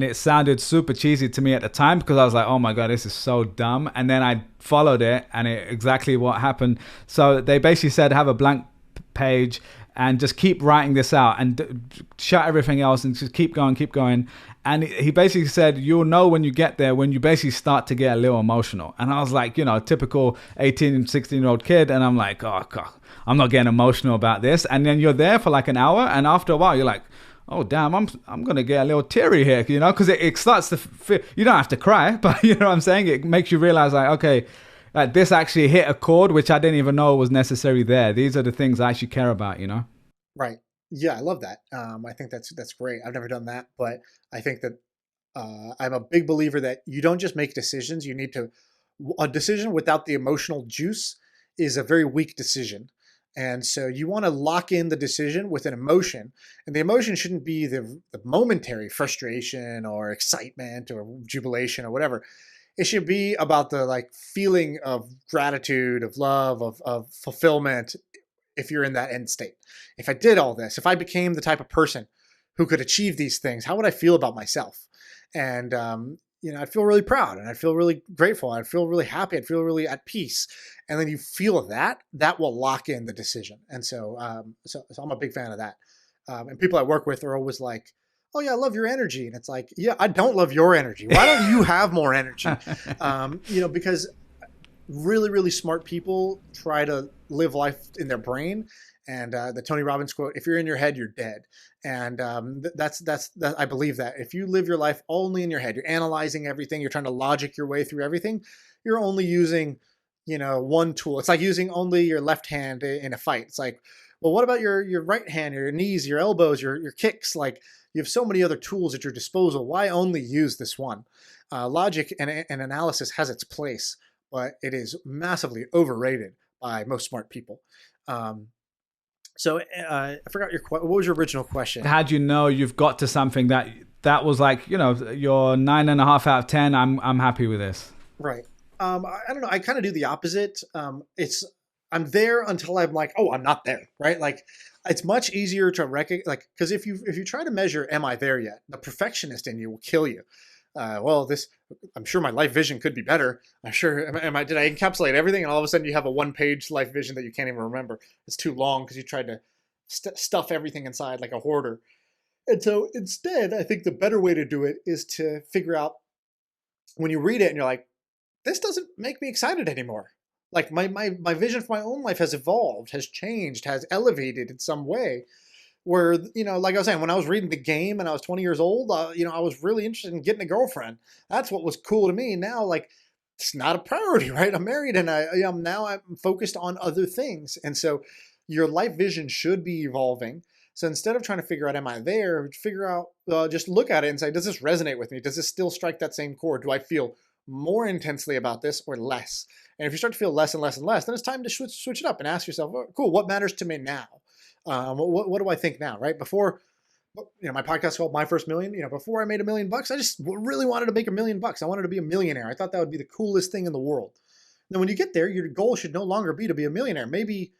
it sounded super cheesy to me at the time, because I was like, oh my God, this is so dumb. And then I followed it, and exactly what happened. So they basically said, have a blank page and just keep writing this out, and shut everything else and just keep going. And he basically said, you'll know when you get there, when you basically start to get a little emotional. And I was like, typical 18, 16-year-old kid. And I'm like, oh God, I'm not getting emotional about this. And then you're there for like an hour, and after a while you're like, oh damn, I'm gonna get a little teary here, because it starts to feel, you don't have to cry, but you know what I'm saying? It makes you realize, like, okay, this actually hit a chord which I didn't even know was necessarily there. These are the things I actually care about, Right. Yeah, I love that. I think that's great. I've never done that, but I think that I'm a big believer that you don't just make decisions. A decision without the emotional juice is a very weak decision. And so you want to lock in the decision with an emotion, and the emotion shouldn't be the momentary frustration or excitement or jubilation or whatever. It should be about the like feeling of gratitude, of love, of fulfillment. If you're in that end state, if I did all this, if I became the type of person who could achieve these things, how would I feel about myself? And, I'd feel really proud, and I'd feel really grateful. I'd feel really happy. I'd feel really at peace. And then you feel that will lock in the decision. And so I'm a big fan of that. And people I work with are always like, oh yeah, I love your energy. And it's like, yeah, I don't love your energy. Why don't you have more energy? Because really, really smart people try to live life in their brain. And the Tony Robbins quote, if you're in your head, you're dead. And that's I believe that. If you live your life only in your head, you're analyzing everything, you're trying to logic your way through everything, you're only using, one tool. It's like using only your left hand in a fight. It's like, well, what about your right hand, your knees, your elbows, your kicks? Like, you have so many other tools at your disposal. Why only use this one? Logic and analysis has its place, but it is massively overrated by most smart people. So I forgot what was your original question? How do you know you've got to something that was like, you know, your 9.5 out of 10? I'm happy with this. Right. I don't know. I kind of do the opposite. I'm there until I'm like, oh, I'm not there. Right. Like it's much easier to recognize, like, because if you try to measure, am I there yet? The perfectionist in you will kill you. I'm sure my life vision could be better. I'm sure, did I encapsulate everything? And all of a sudden you have a 1-page life vision that you can't even remember. It's too long because you tried to stuff everything inside like a hoarder. And so instead, I think the better way to do it is to figure out when you read it and you're like, this doesn't make me excited anymore. Like my vision for my own life has evolved, has changed, has elevated in some way. Where, you know, like I was saying, when I was reading The Game and I was 20 years old, you know, I was really interested in getting a girlfriend. That's what was cool to me. Now, like, it's not a priority, right? I'm married and now I'm focused on other things. And so your life vision should be evolving. So instead of trying to figure out, am I there, figure out, just look at it and say, does this resonate with me? Does this still strike that same chord? Do I feel more intensely about this or less? And if you start to feel less and less and less, then it's time to switch it up and ask yourself, oh, cool, what matters to me now? What do I think now, right? Before, you know, my podcast called My First Million, you know, before I made $1 million, I just really wanted to make $1 million. I wanted to be a millionaire. I thought that would be the coolest thing in the world. Then when you get there, your goal should no longer be to be a millionaire. Maybe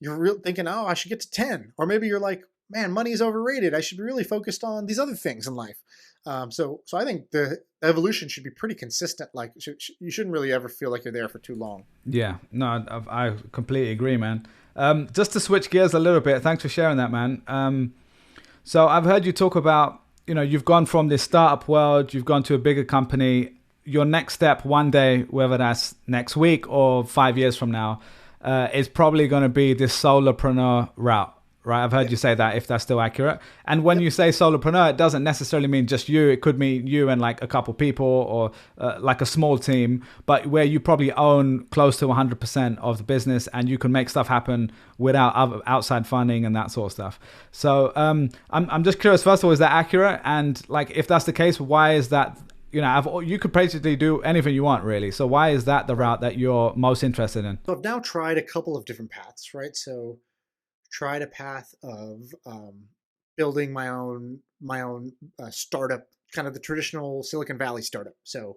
you're thinking, oh, I should get to 10. Or maybe you're like, man, money is overrated. I should be really focused on these other things in life. So I think the evolution should be pretty consistent. Like you shouldn't really ever feel like you're there for too long. Yeah, no, I completely agree, man. Just to switch gears a little bit, thanks for sharing that, man. So I've heard you talk about, you know, you've gone from this startup world, you've gone to a bigger company. Your next step one day, whether that's next week or 5 years from now, is probably going to be this solopreneur route. Right, I've heard you say that, if that's still accurate. And when you say solopreneur, it doesn't necessarily mean just you. It could mean you and like a couple people or like a small team, but where you probably own close to 100% of the business and you can make stuff happen without outside funding and that sort of stuff. So I'm just curious, first of all, is that accurate? And like, if that's the case, why is that? You know, you could basically do anything you want, really. So why is that the route that you're most interested in? So I've now tried a couple of different paths, right? So tried a path of building my own startup, kind of the traditional Silicon Valley startup. So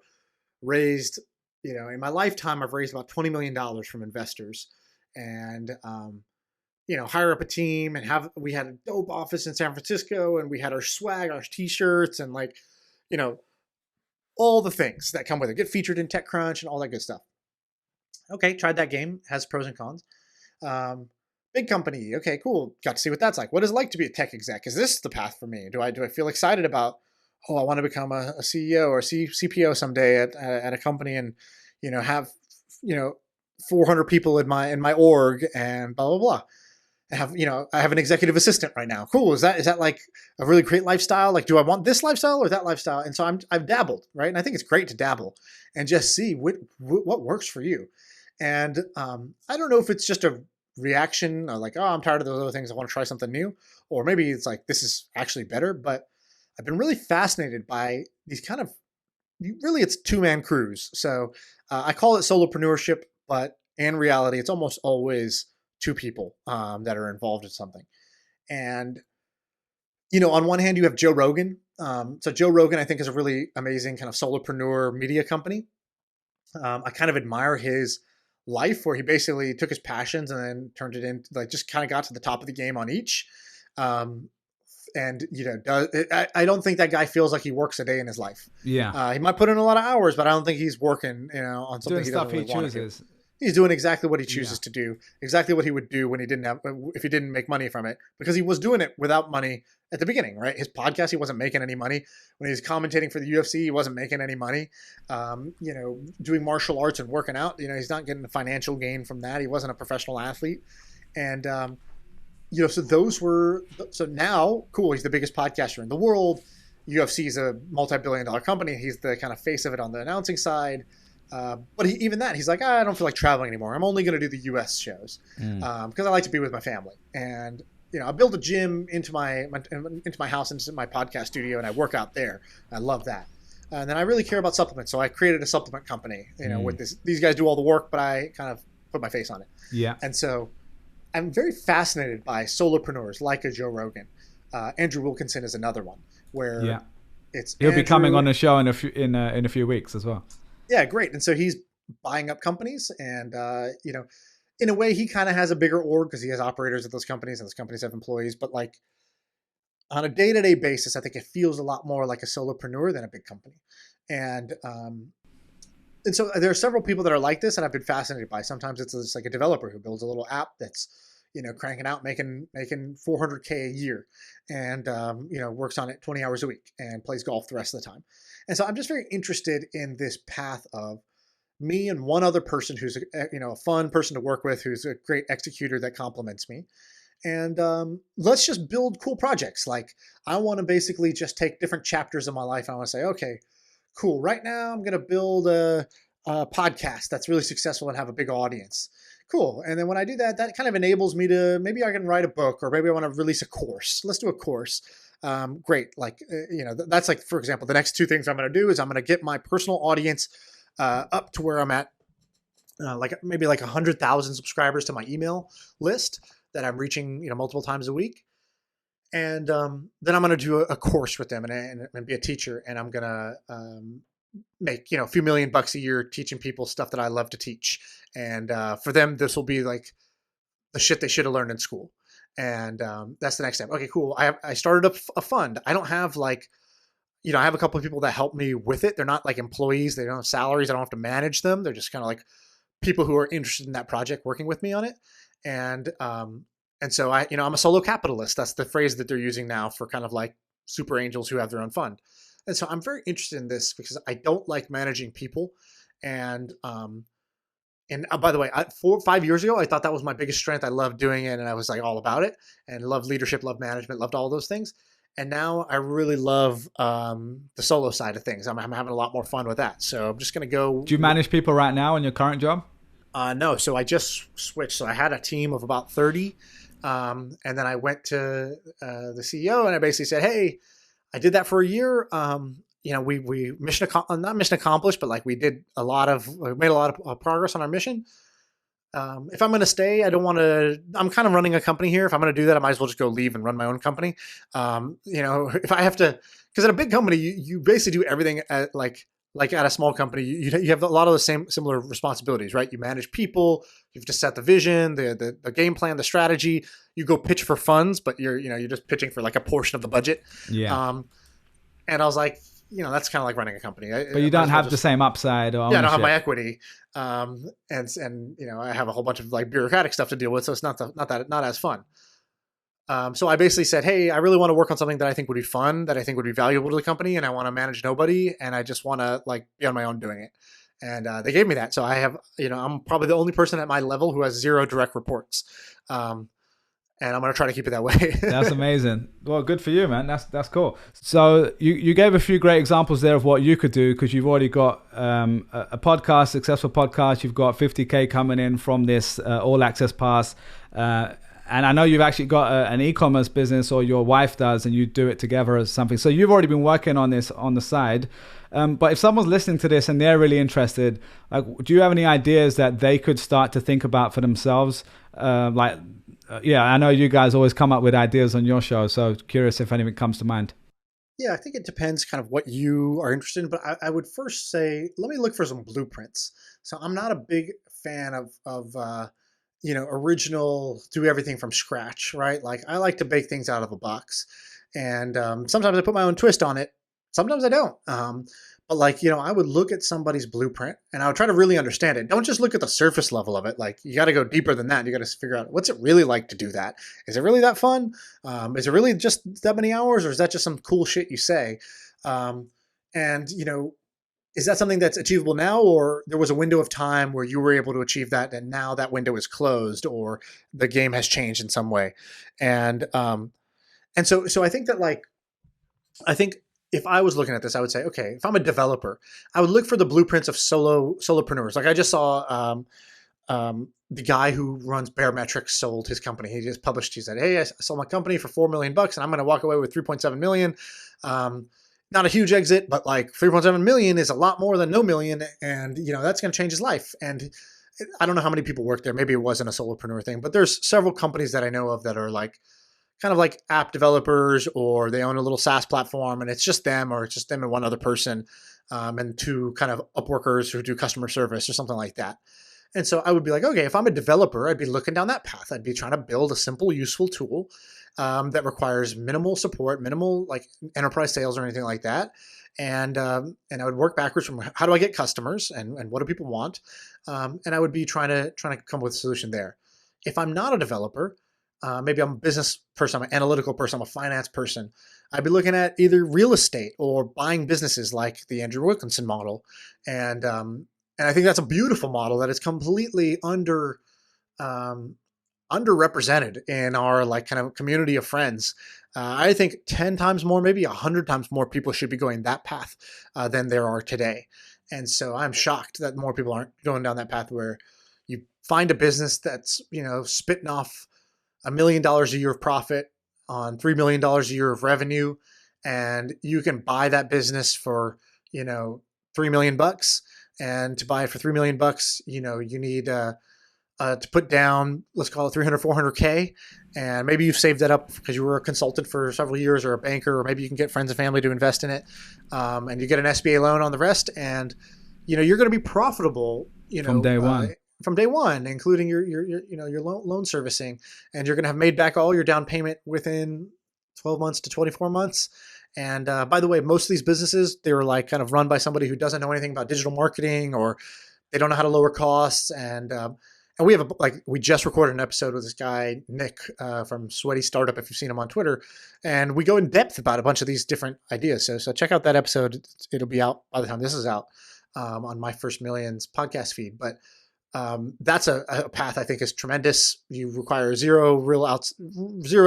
raised, you know, in my lifetime, I've raised about $20 million from investors, and you know, hire up a team and we had a dope office in San Francisco, and we had our swag, our t-shirts, and like, you know, all the things that come with it. Get featured in TechCrunch and all that good stuff. Okay, tried that game. Has pros and cons. Big company. Okay, cool. Got to see what that's like. What is it like to be a tech exec? Is this the path for me? Do I feel excited about, oh, I want to become a CEO or CPO someday at a company and, you know, have, you know, 400 people in my org and blah, blah, blah. I have an executive assistant right now. Cool. Is that like a really great lifestyle? Like, do I want this lifestyle or that lifestyle? And so I've dabbled, right? And I think it's great to dabble and just see what works for you. And I don't know if it's just a reaction like, oh, I'm tired of those other things, I want to try something new, or maybe it's like, this is actually better. But I've been really fascinated by these kind of, really it's two-man crews. So I call it solopreneurship, but in reality it's almost always two people that are involved in something. And you know, on one hand you have Joe Rogan. So Joe Rogan, I think, is a really amazing kind of solopreneur media company. I kind of admire his life, where he basically took his passions and then turned it into, like, just kind of got to the top of the game on each. And you know, I don't think that guy feels like he works a day in his life. Yeah, he might put in a lot of hours, but I don't think he's working, you know, on something doing he doesn't really stuff he want chooses. to do. He's doing exactly what he chooses to do, exactly what he would do when he didn't have, if he didn't make money from it, because he was doing it without money at the beginning, right? His podcast, he wasn't making any money. When he was commentating for the UFC, he wasn't making any money. You know, doing martial arts and working out, you know, he's not getting a financial gain from that. He wasn't a professional athlete. And, you know, so now, cool, he's the biggest podcaster in the world. UFC is a multi-billion-dollar company. He's the kind of face of it on the announcing side. But he's like, I don't feel like traveling anymore. I'm only going to do the U.S. shows because I like to be with my family. And you know, I built a gym into my house, into my podcast studio, and I work out there. I love that. And then I really care about supplements, so I created a supplement company. You know, with these guys do all the work, but I kind of put my face on it. Yeah. And so I'm very fascinated by solopreneurs like a Joe Rogan. Andrew Wilkinson is another one where Yeah. it's He'll be coming Andrew. on the show in a few weeks as well. Yeah, great. And so he's buying up companies, and in a way, he kind of has a bigger org because he has operators at those companies, and those companies have employees. But like on a day-to-day basis, I think it feels a lot more like a solopreneur than a big company. And and so there are several people that are like this, and I've been fascinated by. Sometimes it's just like a developer who builds a little app that's cranking out, making 400K a year, and works on it 20 hours a week and plays golf the rest of the time. And so I'm just very interested in this path of me and one other person who's a fun person to work with, who's a great executor that complements me, and let's just build cool projects. Like I want to basically just take different chapters of my life. And I want to say, okay, cool. Right now, I'm going to build a podcast that's really successful and have a big audience. Cool. And then when I do that, that kind of enables me to maybe I can write a book, or maybe I want to release a course. Let's do a course. Great. Like, that's like, for example, the next two things I'm going to do is I'm going to get my personal audience up to where I'm at, like maybe like 100,000 subscribers to my email list that I'm reaching, multiple times a week. And then I'm going to do a course with them and be a teacher. And I'm going to make, a few $1,000,000 a year teaching people stuff that I love to teach. And for them, this will be like the shit they should have learned in school. And that's the next step. Okay, cool. I started a fund. I don't have like, I have a couple of people that help me with it. They're not like employees. They don't have salaries. I don't have to manage them. They're just kind of like people who are interested in that project working with me on it. And so I'm a solo capitalist. That's the phrase that they're using now for kind of like super angels who have their own fund. And so I'm very interested in this because I don't like managing people. And by the way, 4 or 5 years ago, I thought that was my biggest strength. I loved doing it, and I was like all about it, and loved leadership, loved management, loved all those things. And now I really love the solo side of things. I'm having a lot more fun with that. So I'm just going to go. Do you manage people right now in your current job? No. So I just switched. So I had a team of about 30. And then I went to the CEO and I basically said, hey, I did that for a year. We not mission accomplished, but like we made a lot of progress on our mission. If I'm going to stay, I'm kind of running a company here. If I'm going to do that, I might as well just go leave and run my own company. If I have to, because at a big company, you basically do everything like at a small company, you have a lot of the similar responsibilities, right? You manage people, you have to set the vision, the game plan, the strategy. You go pitch for funds, but you're just pitching for like a portion of the budget. Yeah. And I was like, that's kind of like running a company. But you don't have the same upside or ownership. Yeah, I don't have my equity. And I have a whole bunch of like bureaucratic stuff to deal with, so it's not as fun. So I basically said, hey, I really want to work on something that I think would be fun, that I think would be valuable to the company, and I want to manage nobody, and I just want to like be on my own doing it. And they gave me that. So I have, I'm probably the only person at my level who has 0 direct reports. And I'm going to try to keep it that way. That's amazing. Well, good for you, man. That's cool. So you gave a few great examples there of what you could do, because you've already got a podcast, successful podcast. You've got 50K coming in from this all access pass. And I know you've actually got an e-commerce business, or your wife does, and you do it together as something. So you've already been working on this on the side. But if someone's listening to this and they're really interested, like, do you have any ideas that they could start to think about for themselves? I know you guys always come up with ideas on your show. So curious if anything comes to mind. Yeah, I think it depends kind of what you are interested in. But I would first say, let me look for some blueprints. So I'm not a big fan of original, do everything from scratch, right? Like I like to bake things out of a box, and sometimes I put my own twist on it. Sometimes I don't. But like, I would look at somebody's blueprint and I would try to really understand it. Don't just look at the surface level of it. Like you got to go deeper than that. You got to figure out, what's it really like to do that? Is it really that fun? Is it really just that many hours, or is that just some cool shit you say? Is that something that's achievable now, or there was a window of time where you were able to achieve that and now that window is closed, or the game has changed in some way? And so I think that if I was looking at this, I would say, okay, if I'm a developer, I would look for the blueprints of solopreneurs. Like I just saw the guy who runs Baremetrics sold his company. He just published, he said, hey, I sold my company for $4 million and I'm going to walk away with 3.7 million. Not a huge exit, but like 3.7 million is a lot more than no million. And, that's going to change his life. And I don't know how many people work there. Maybe it wasn't a solopreneur thing, but there's several companies that I know of that are like kind of like app developers, or they own a little SaaS platform and it's just them, or it's just them and one other person, and two kind of Upworkers who do customer service or something like that. And so I would be like, okay, if I'm a developer, I'd be looking down that path. I'd be trying to build a simple, useful tool that requires minimal support, minimal like enterprise sales or anything like that. And I would work backwards from how do I get customers, and what do people want, and I would be trying to come up with a solution there. If I'm not a developer, maybe I'm a business person, I'm an analytical person, I'm a finance person, I'd be looking at either real estate or buying businesses like the Andrew Wilkinson model, and I think that's a beautiful model that is completely underrepresented in our like kind of community of friends. I think 10 times more, maybe 100 times more people should be going that path than there are today. And so I'm shocked that more people aren't going down that path, where you find a business that's, spitting off $1 million a year of profit on $3 million a year of revenue. And you can buy that business for, $3 million bucks. And to buy it for $3 million bucks, you need, to put down, let's call it 300, 400K. And maybe you've saved that up because you were a consultant for several years, or a banker, or maybe you can get friends and family to invest in it. And you get an SBA loan on the rest. And, you're going to be profitable, from day one. From day one, including your loan servicing. And you're going to have made back all your down payment within 12 months to 24 months. And by the way, most of these businesses, they were like kind of run by somebody who doesn't know anything about digital marketing, or they don't know how to lower costs. And we have we just recorded an episode with this guy, Nick, from Sweaty Startup, if you've seen him on Twitter. And we go in depth about a bunch of these different ideas. So check out that episode. It'll be out by the time this is out, on My First Millions podcast feed. But that's a path I think is tremendous. You require zero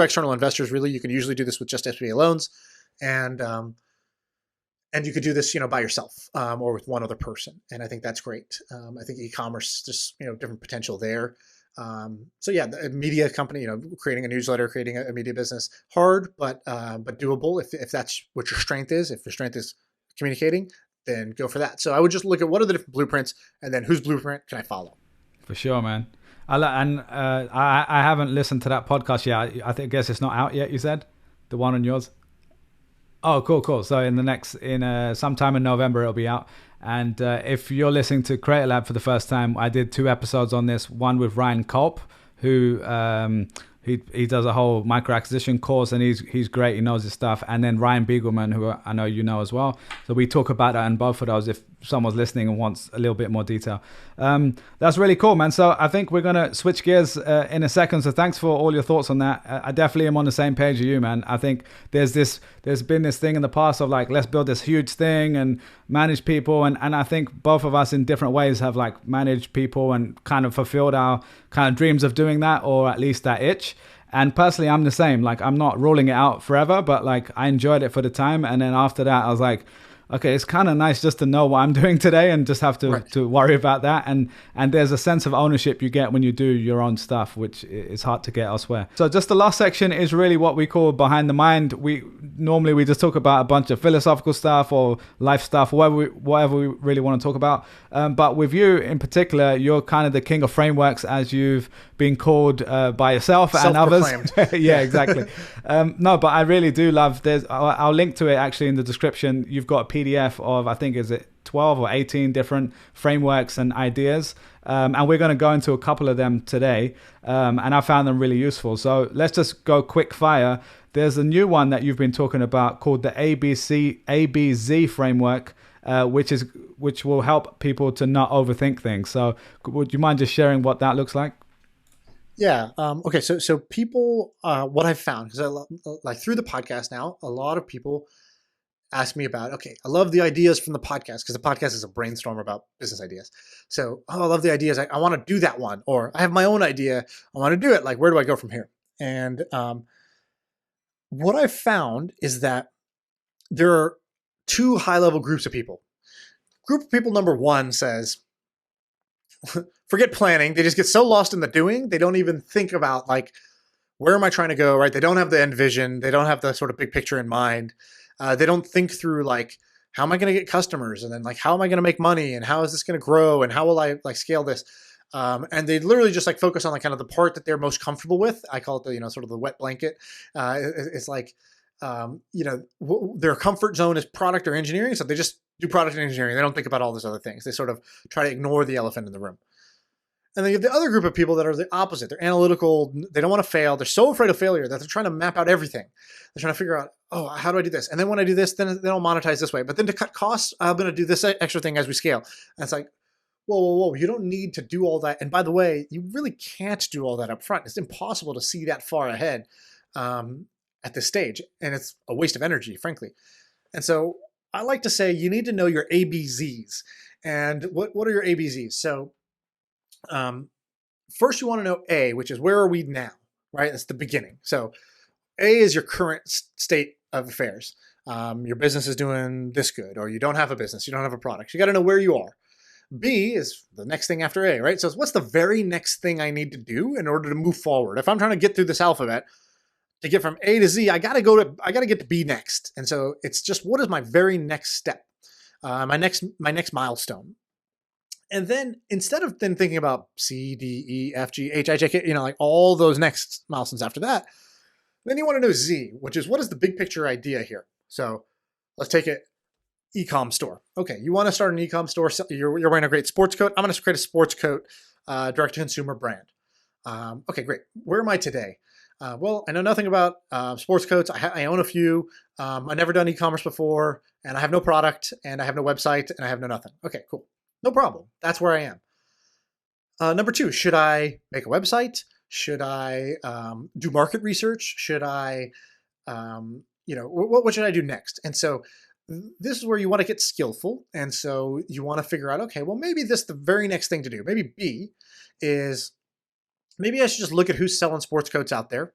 external investors, really. You can usually do this with just SBA loans. And you could do this, by yourself, or with one other person. And I think that's great. I think e-commerce, just, different potential there. So yeah, a media company, creating a newsletter, creating a media business, hard, but doable. If that's what your strength is, if your strength is communicating, then go for that. So I would just look at what are the different blueprints, and then whose blueprint can I follow? For sure, man. I haven't listened to that podcast yet. I guess it's not out yet, you said? The one on yours? Oh, cool. So sometime in November, it'll be out. And if you're listening to Creator Lab for the first time, I did 2 episodes on this. One with Ryan Culp, who he does a whole micro acquisition course, and he's great. He knows his stuff. And then Ryan Biegelman, who I know you know as well. So we talk about that in both of those if someone's listening and wants a little bit more detail. That's really cool, man. So I think we're going to switch gears in a second. So thanks for all your thoughts on that. I definitely am on the same page as you, man. I think there's been this thing in the past of like, let's build this huge thing and manage people. And I think both of us in different ways have like managed people and kind of fulfilled our kind of dreams of doing that, or at least that itch. And personally, I'm the same. Like, I'm not ruling it out forever, but like I enjoyed it for the time. And then after that, I was like, okay, it's kind of nice just to know what I'm doing today and just have to worry about that. And there's a sense of ownership you get when you do your own stuff, which is hard to get elsewhere. So just the last section is really what we call Behind the Mind. We just talk about a bunch of philosophical stuff or life stuff, whatever we really want to talk about. But with you in particular, you're kind of the king of frameworks, as you've been called by yourself and others. Yeah, exactly. No, but I really do love, I'll link to it actually in the description. You've got a PDF of, I think, is it 12 or 18 different frameworks and ideas. And we're going to go into a couple of them today. And I found them really useful. So let's just go quick fire. There's a new one that you've been talking about called the ABZ framework, which will help people to not overthink things. So would you mind just sharing what that looks like? Yeah. Okay. So people, what I've found, because like through the podcast now, a lot of people ask me about, okay, I love the ideas from the podcast, because the podcast is a brainstorm about business ideas. So, I love the ideas. I want to do that one, or I have my own idea. I want to do it. Like, where do I go from here? And what I've found is that there are 2 high-level groups of people. Group of people number 1 says, forget planning. They just get so lost in the doing. They don't even think about like, where am I trying to go, right? They don't have the end vision. They don't have the sort of big picture in mind. They don't think through like, how am I going to get customers? And then like, how am I going to make money? And how is this going to grow? And how will I like scale this? And they literally just like focus on like kind of the part that they're most comfortable with. I call it the, sort of the wet blanket. It's like, their comfort zone is product or engineering. So they just do product and engineering. They don't think about all those other things. They sort of try to ignore the elephant in the room. And then you have the other group of people that are the opposite. They're analytical. They don't want to fail. They're so afraid of failure that they're trying to map out everything. They're trying to figure out, oh, how do I do this? And then when I do this, then I'll monetize this way. But then to cut costs, I'm going to do this extra thing as we scale. And it's like, whoa. You don't need to do all that. And by the way, you really can't do all that up front. It's impossible to see that far ahead at this stage. And it's a waste of energy, frankly. And so I like to say you need to know your ABZs. And what are your ABZs? So first you want to know A, which is where are we now, right? That's the beginning. So A is your current state of affairs. Your business is doing this good, or you don't have a business, you don't have a product. You got to know where you are. B is the next thing after A, right? So what's the very next thing I need to do in order to move forward? If I'm trying to get through this alphabet, to get from A to Z, I got to get to B next. And so it's just, what is my very next step? My next milestone. And then instead of then thinking about C, D, E, F, G, H, I, J, K, like all those next milestones after that, then you want to know Z, which is what is the big picture idea here? So let's take it e-com store. Okay, you want to start an e-com store. You're wearing a great sports coat. I'm going to create a sports coat direct-to-consumer brand. Okay, great. Where am I today? Well, I know nothing about sports coats. I own a few. I've never done e-commerce before, and I have no product, and I have no website, and I have no nothing. Okay, cool. No problem. That's where I am. Number 2, should I make a website? Should I do market research? Should I, what should I do next? And so this is where you want to get skillful. And so you want to figure out, okay, well, maybe this is the very next thing to do. Maybe B is, maybe I should just look at who's selling sports coats out there,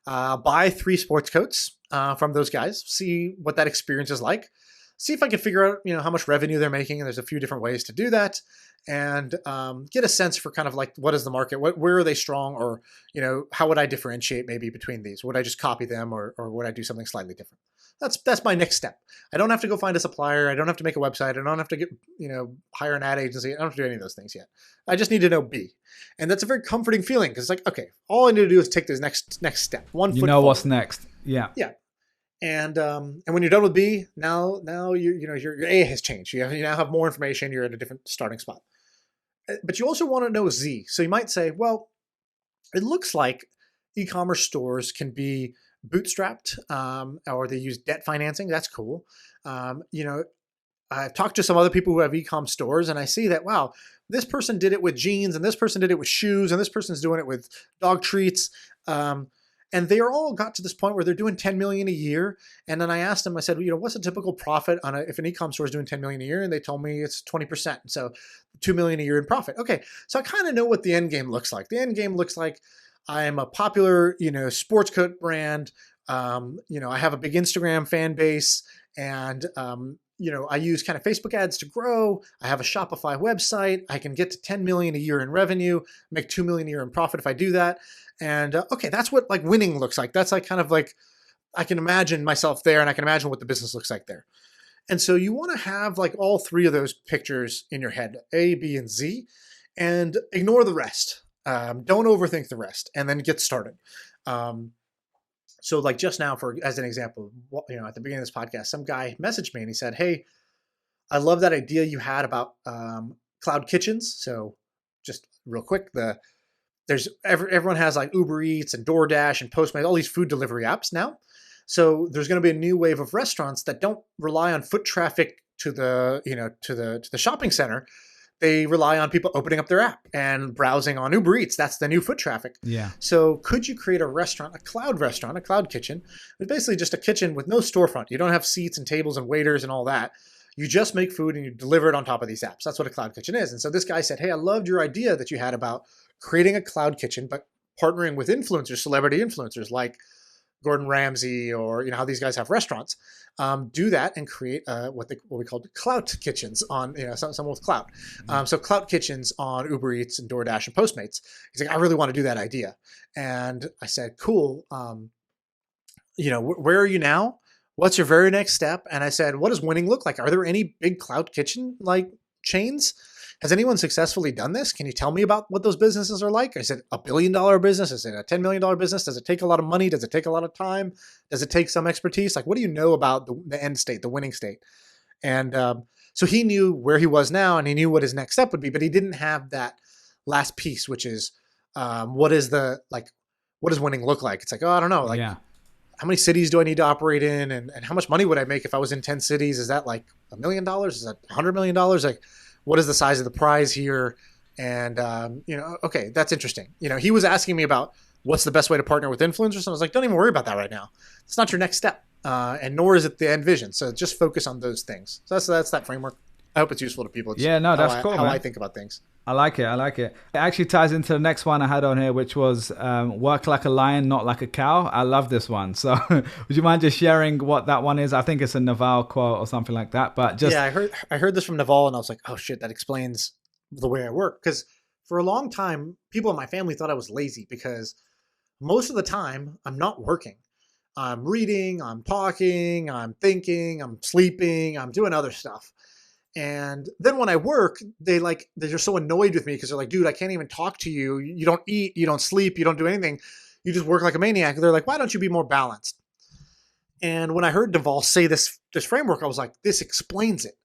buy 3 sports coats from those guys, see what that experience is like, see if I can figure out, how much revenue they're making. And there's a few different ways to do that, and get a sense for kind of like, what is the market? Where are they strong? Or, how would I differentiate maybe between these? Would I just copy them, or would I do something slightly different? That's my next step. I don't have to go find a supplier. I don't have to make a website. I don't have to get, hire an ad agency. I don't have to do any of those things yet. I just need to know B. And that's a very comforting feeling, because it's like, okay, all I need to do is take this next step. One foot forward. What's next. Yeah. Yeah. And when you're done with B, now your A has changed. You now have more information. You're at a different starting spot. But you also want to know Z. So you might say, well, it looks like e-commerce stores can be bootstrapped, or they use debt financing. That's cool. I've talked to some other people who have e-com stores, and I see that, wow, this person did it with jeans, and this person did it with shoes, and this person's doing it with dog treats. And they are all got to this point where they're doing 10 million a year. And then I asked them, I said, what's a typical profit on if an e-com store is doing 10 million a year? And they told me it's 20%. So 2 million a year in profit. Okay. So I kind of know what the end game looks like. The end game looks like I am a popular, sports coat brand. I have a big Instagram fan base, and, I use kind of Facebook ads to grow. I have a Shopify website. I can get to 10 million a year in revenue, make 2 million a year in profit if I do that. And okay, that's what like winning looks like. That's like kind of like, I can imagine myself there, and I can imagine what the business looks like there. And so you want to have like all 3 of those pictures in your head, A, B, and Z, and ignore the rest. Don't overthink the rest, and then get started. So like just now, as an example, at the beginning of this podcast, some guy messaged me and he said, hey, I love that idea you had about cloud kitchens. So just real quick, everyone has like Uber Eats and DoorDash and Postmates, all these food delivery apps now. So there's going to be a new wave of restaurants that don't rely on foot traffic to the shopping center. They rely on people opening up their app and browsing on Uber Eats. That's the new foot traffic. Yeah. So could you create a cloud kitchen? It's basically just a kitchen with no storefront. You don't have seats and tables and waiters and all that. You just make food and you deliver it on top of these apps. That's what a cloud kitchen is. And so this guy said, hey, I loved your idea that you had about creating a cloud kitchen, but partnering with influencers, celebrity influencers like Gordon Ramsay, or how these guys have restaurants. Do that and create what we call clout kitchens on someone with clout. So clout kitchens on Uber Eats and DoorDash and Postmates. He's like, I really want to do that idea. And I said, cool. Where are you now? What's your very next step? And I said, what does winning look like? Are there any big cloud kitchen like chains? has anyone successfully done this? Can you tell me about what those businesses are like? Is it $1 billion business? Is it a $10 million business? Does it take a lot of money? Does it take a lot of time? Does it take some expertise? Like, what do you know about the end state, the winning state? And so he knew where he was now, and he knew what his next step would be, but he didn't have that last piece, which is what does winning look like? It's like, oh, I don't know. Like, how many cities do I need to operate in? And how much money would I make if I was in 10 cities? Is that like $1 million? Is that $100 million? Like, what is the size of the prize here? And, okay, that's interesting. He was asking me about what's the best way to partner with influencers. And I was like, don't even worry about that right now. It's not your next step. And nor is it the end vision. So just focus on those things. So that's that framework. I hope it's useful to people. It's that's cool, how man. I think about things. I like it. It actually ties into the next one I had on here, which was work like a lion, not like a cow. I love this one. So would you mind just sharing what that one is? I think it's a Naval quote or something like that. But just I heard this from Naval, and I was like, oh shit, that explains the way I work. Because for a long time, people in my family thought I was lazy because most of the time I'm not working. I'm reading, I'm talking, I'm thinking, I'm sleeping, I'm doing other stuff. And then when I work, they're just so annoyed with me because they're like, dude, I can't even talk to you. You don't eat, you don't sleep, you don't do anything. You just work like a maniac. They're like, why don't you be more balanced? And when I heard Duvall say this framework, I was like, this explains it.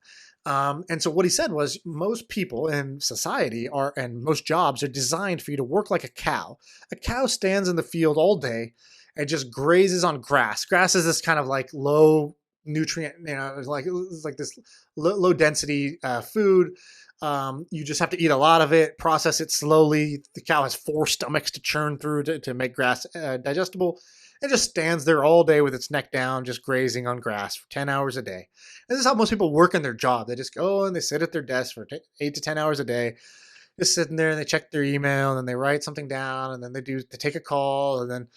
And so what he said was most people in society and most jobs are designed for you to work like a cow. A cow stands in the field all day and just grazes on grass. Grass is this kind of like low nutrient, it's like this low density food. You just have to eat a lot of it, process it slowly. The cow has 4 stomachs to churn through to make grass digestible. It just stands there all day with its neck down, just grazing on grass for 10 hours a day. And this is how most people work in their job. They just go and they sit at their desk for 8 to 10 hours a day, just sitting there, and they check their email, and then they write something down, and then they take a call, and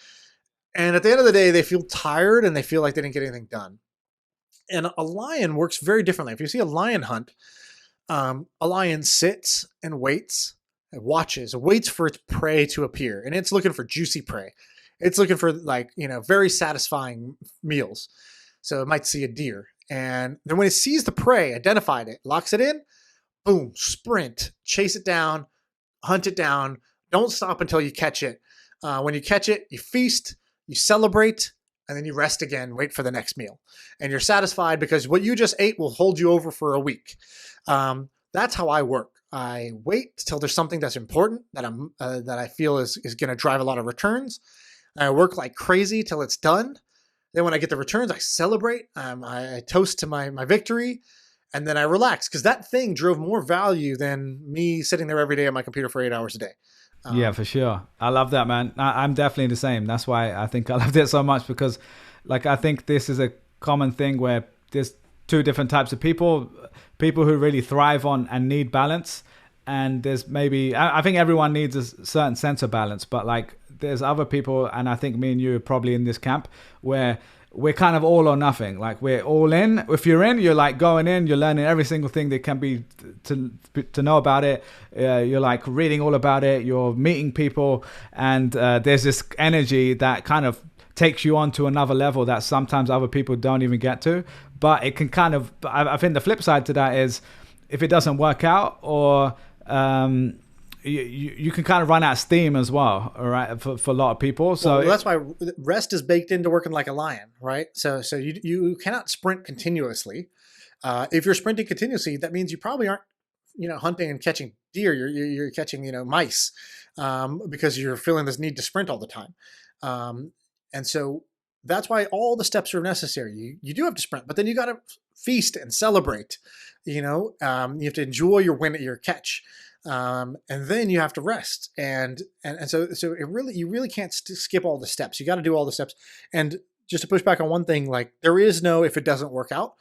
at the end of the day, they feel tired and they feel like they didn't get anything done. And a lion works very differently. If you see a lion hunt, a lion sits and waits, and waits for its prey to appear. And it's looking for juicy prey. It's looking for very satisfying meals. So it might see a deer. And then when it sees the prey, identified it, locks it in, boom, sprint, chase it down, hunt it down. Don't stop until you catch it. When you catch it, you feast, you celebrate, and then you rest again, wait for the next meal. And you're satisfied because what you just ate will hold you over for a week. That's how I work. I wait till there's something that's important that I feel is going to drive a lot of returns. I work like crazy till it's done. Then when I get the returns, I celebrate. I toast to my victory, and then I relax because that thing drove more value than me sitting there every day on my computer for 8 hours a day. Yeah, for sure. I love that, man. I'm definitely the same. That's why I think I loved it so much because I think this is a common thing where there's 2 different types of people who really thrive on and need balance. And there's I think everyone needs a certain sense of balance, but there's other people, and I think me and you are probably in this camp where we're kind of all or nothing. Like we're all in. If you're in, you're going in, you're learning every single thing that can be to know about it. You're reading all about it. You're meeting people, and there's this energy that kind of takes you on to another level that sometimes other people don't even get to. But it can kind of, I think the flip side to that is if it doesn't work out or you can kind of run out of steam as well, all right, for a lot of people. So that's why rest is baked into working like a lion, right? So you cannot sprint continuously. If you're sprinting continuously, that means you probably aren't, hunting and catching deer. You're catching, mice, because you're feeling this need to sprint all the time. And so that's why all the steps are necessary. You do have to sprint, but then you got to feast and celebrate. You have to enjoy your win at your catch. And then you have to rest. And so you really can't skip all the steps. You got to do all the steps. And just to push back on one thing, there is no, if it doesn't work out.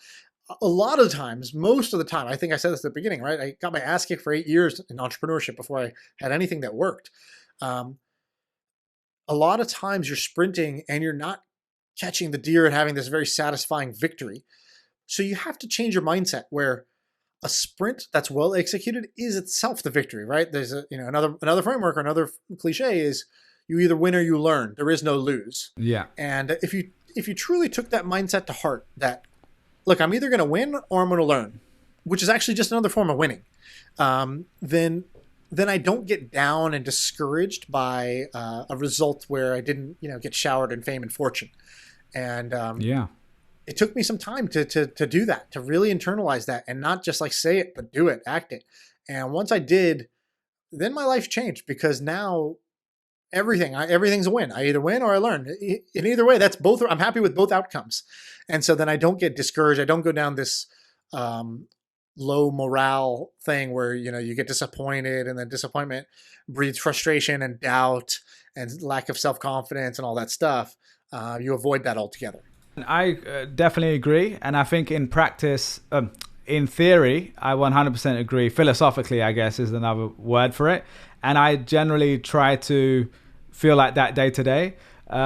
A lot of times, most of the time, I think I said this at the beginning, right? I got my ass kicked for 8 years in entrepreneurship before I had anything that worked. A lot of times you're sprinting and you're not catching the deer and having this very satisfying victory. So you have to change your mindset where a sprint that's well executed is itself the victory, right? There's another framework or another cliche is you either win or you learn. There is no lose. Yeah. And if you truly took that mindset to heart, that look, I'm either going to win or I'm going to learn, which is actually just another form of winning. Then I don't get down and discouraged by a result where I didn't, get showered in fame and fortune. And Yeah. it took me some time to do that, to really internalize that, and not just like say it, but do it, act it. And once I did, then my life changed, because now everything's a win. I either win or I learn. In either way, that's both. I'm happy with both outcomes. And so then I don't get discouraged. I don't go down this low morale thing where, you get disappointed, and then disappointment breeds frustration and doubt and lack of self-confidence and all that stuff. You avoid that altogether. I definitely agree. And I think in practice, in theory, I 100% agree. Philosophically, I guess, is another word for it. And I generally try to feel like that day to day. But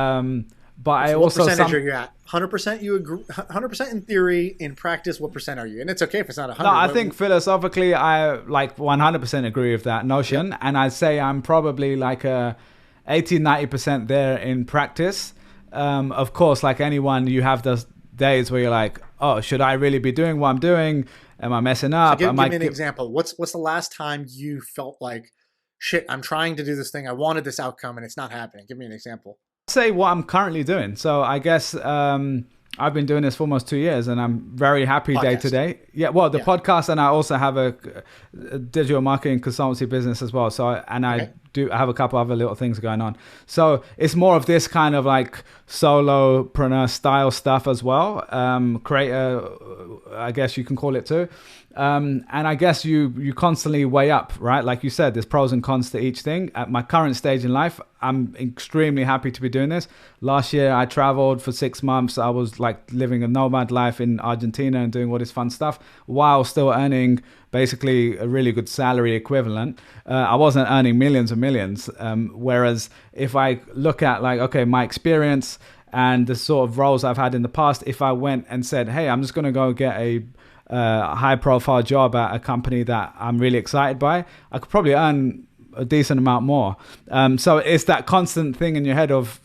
I also... What percentage are you at? 100% you agree? 100% in theory. In practice, what percent are you? And it's okay if it's not 100. No, I think philosophically, I like 100% agree with that notion. Yep. And I'd say I'm probably like 80-90% there in practice. Of course, like anyone, you have those days where you're like, oh, should I really be doing what I'm doing? Am I messing up? So give me an example. What's the last time you felt like, shit, I'm trying to do this thing, I wanted this outcome, and it's not happening? Give me an example. Say what I'm currently doing. So I guess I've been doing this for almost 2 years, and I'm very happy day to day. Yeah, well, the podcast, and I also have a digital marketing consultancy business as well. So I have a couple other little things going on. So it's more of this kind of like solopreneur style stuff as well. Creator, I guess you can call it too. And I guess you constantly weigh up, right? Like you said, there's pros and cons to each thing. At my current stage in life, I'm extremely happy to be doing this. Last year, I traveled for 6 months. I was like living a nomad life in Argentina and doing all this fun stuff while still earning basically a really good salary equivalent. I wasn't earning millions and millions. Whereas if I look at like, okay, my experience and the sort of roles I've had in the past, if I went and said, hey, I'm just going to go get a high profile job at a company that I'm really excited by, I could probably earn a decent amount more. So it's that constant thing in your head of,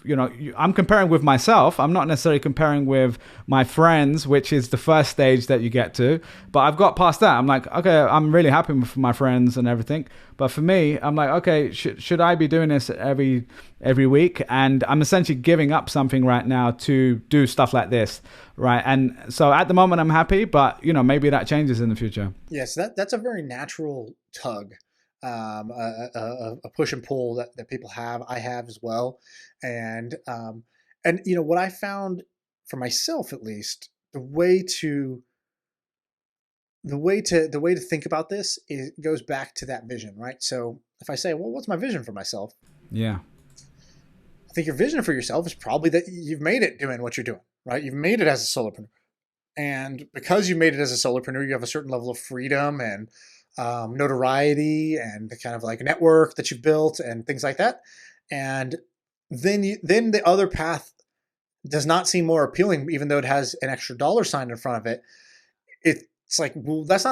I'm comparing with myself. I'm not necessarily comparing with my friends, which is the first stage that you get to. But I've got past that. I'm like, okay, I'm really happy with my friends and everything. But for me, I'm like, okay, should I be doing this every week? And I'm essentially giving up something right now to do stuff like this, right? And so at the moment, I'm happy, but maybe that changes in the future. Yes, that's a very natural tug. A push and pull that people have. I have as well. And what I found for myself, at least, the way to think about this goes back to that vision, right? So if I say, well, what's my vision for myself? Yeah. I think your vision for yourself is probably that you've made it doing what you're doing, right? You've made it as a solopreneur. And because you made it as a solopreneur, you have a certain level of freedom and notoriety and the kind of like network that you've built and things like that. And then the other path does not seem more appealing, even though it has an extra dollar sign in front of it. It's like, well, that's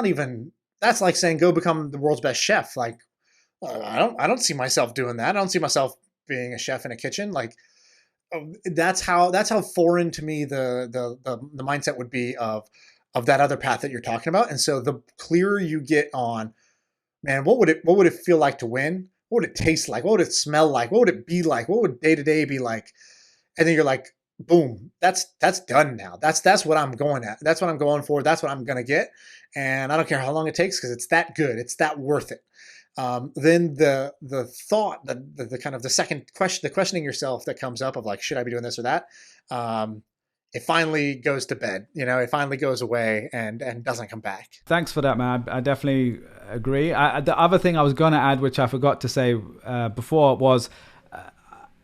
like saying go become the world's best chef. Like, I don't see myself doing that. I don't see myself being a chef in a kitchen. Like, that's how foreign to me the mindset would be of that other path that you're talking about. And so the clearer you get on, man, what would it feel like to win? What would it taste like? What would it smell like? What would it be like? What would day to day be like? And then you're like, boom, that's done now. That's what I'm going at. That's what I'm going for. That's what I'm going to get. And I don't care how long it takes, because it's that good. It's that worth it. Then the thought, the kind of the second question, the questioning yourself that comes up of like, should I be doing this or that? It finally goes to bed, it finally goes away and doesn't come back. Thanks for that, man. I definitely agree. The other thing I was going to add, which I forgot to say before, was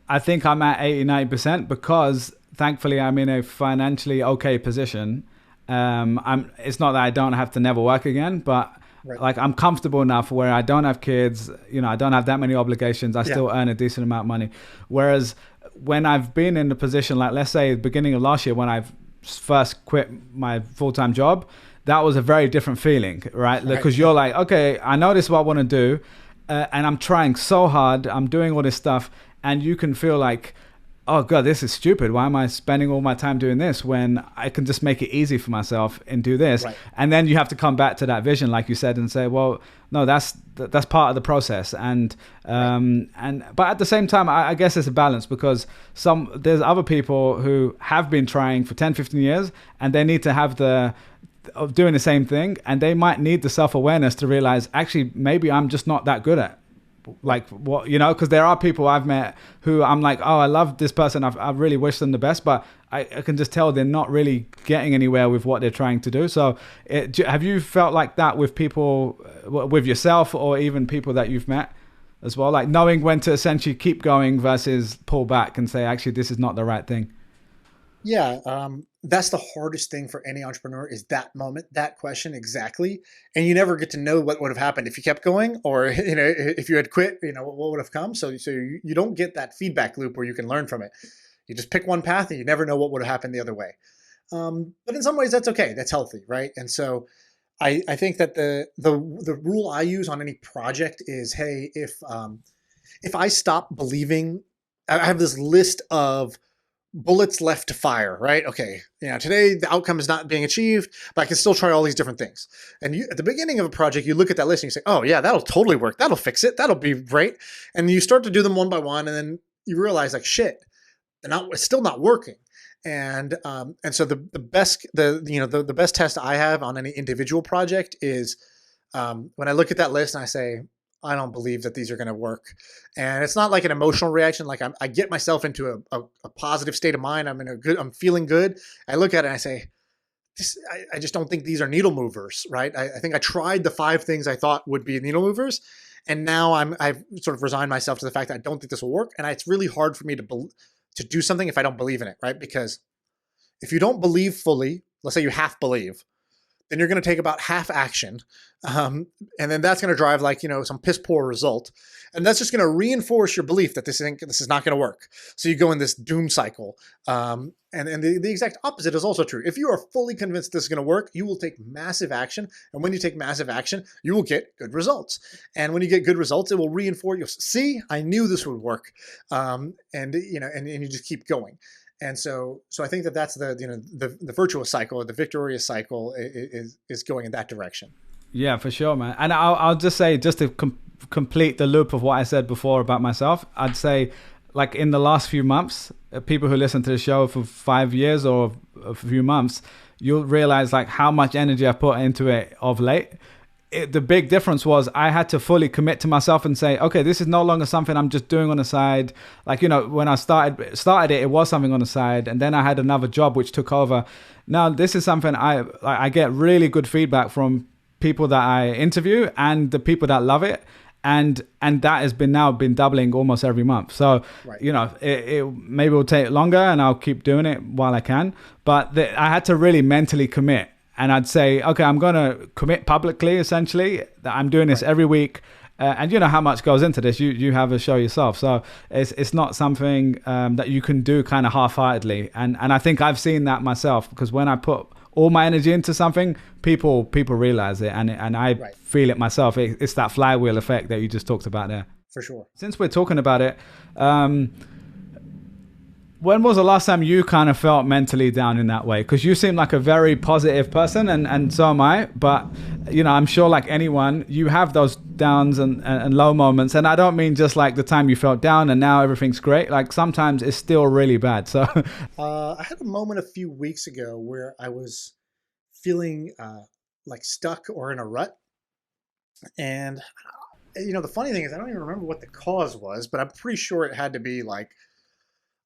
I think I'm at 80-90% because thankfully I'm in a financially okay position. It's not that I don't have to never work again, but right. Like I'm comfortable enough where I don't have kids, I don't have that many obligations. I still earn a decent amount of money. Whereas when I've been in the position, like let's say the beginning of last year when I first quit my full-time job, that was a very different feeling, right? Because you're like, okay, I know this is what I want to do, and I'm trying so hard, I'm doing all this stuff, and you can feel like oh God, this is stupid. Why am I spending all my time doing this when I can just make it easy for myself and do this? Right. And then you have to come back to that vision, like you said, and say, well, no, that's part of the process. Right. But at the same time, I guess it's a balance, because there's other people who have been trying for 10, 15 years, and they need to have of doing the same thing, and they might need the self-awareness to realize, actually, maybe I'm just not that good at, like, what, because there are people I've met who I'm like, oh, I love this person, I really wish them the best, but I can just tell they're not really getting anywhere with what they're trying to do. So have you felt like that with people, with yourself, or even people that you've met as well, like knowing when to essentially keep going versus pull back and say, actually, this is not the right thing? Yeah, that's the hardest thing for any entrepreneur, is that moment, that question exactly. And you never get to know what would have happened if you kept going, or if you had quit, what would have come. So you don't get that feedback loop where you can learn from it. You just pick one path and you never know what would have happened the other way. But in some ways that's okay. That's healthy, right? And so I think that the rule I use on any project is, hey, if I stop believing, I have this list of bullets left to fire, right? Okay, today the outcome is not being achieved, but I can still try all these different things. And at the beginning of a project, you look at that list and you say, oh yeah, that'll totally work. That'll fix it. That'll be great. And you start to do them one by one, and then you realize, like, shit, it's still not working. And so the best test I have on any individual project is when I look at that list and I say, I don't believe that these are going to work. And it's not like an emotional reaction. Like I get myself into a positive state of mind. I'm feeling good. I look at it and I say, I just don't think these are needle movers, right? I think I tried the 5 things I thought would be needle movers. And now I've sort of resigned myself to the fact that I don't think this will work. And it's really hard for me to do something if I don't believe in it, right? Because if you don't believe fully, let's say you half believe, then you're going to take about half action. And then that's going to drive some piss poor result. And that's just going to reinforce your belief that this is not going to work. So you go in this doom cycle. And the exact opposite is also true. If you are fully convinced this is going to work, you will take massive action. And when you take massive action, you will get good results. And when you get good results, it will reinforce you. See, I knew this would work. And you just keep going. And so I think that's the virtuous cycle, or the victorious cycle is going in that direction. Yeah, for sure, man. And I'll just say, just to complete the loop of what I said before about myself, I'd say, like, in the last few months, people who listen to the show for 5 years or a few months, you'll realize like how much energy I put into it of late. The big difference was I had to fully commit to myself and say, okay, this is no longer something I'm just doing on the side. Like, when I started it was something on the side, and then I had another job which took over. Now this is something I get really good feedback from people that I interview and the people that love it. And that has been doubling almost every month. So, right. It maybe will take longer, and I'll keep doing it while I can. But I had to really mentally commit. And I'd say, okay, I'm going to commit publicly, essentially, that I'm doing this every week. And you know how much goes into this. You have a show yourself. So it's not something that you can do kind of half-heartedly. And I think I've seen that myself, because when I put all my energy into something, people realize it. And I feel it myself. It's that flywheel effect that you just talked about there. For sure. Since we're talking about it, when was the last time you kind of felt mentally down in that way? Because you seem like a very positive person, and so am I. But, I'm sure like anyone, you have those downs and low moments. And I don't mean just like the time you felt down and now everything's great. Like sometimes it's still really bad. So I had a moment a few weeks ago where I was feeling like stuck or in a rut. And, the funny thing is I don't even remember what the cause was, but I'm pretty sure it had to be like,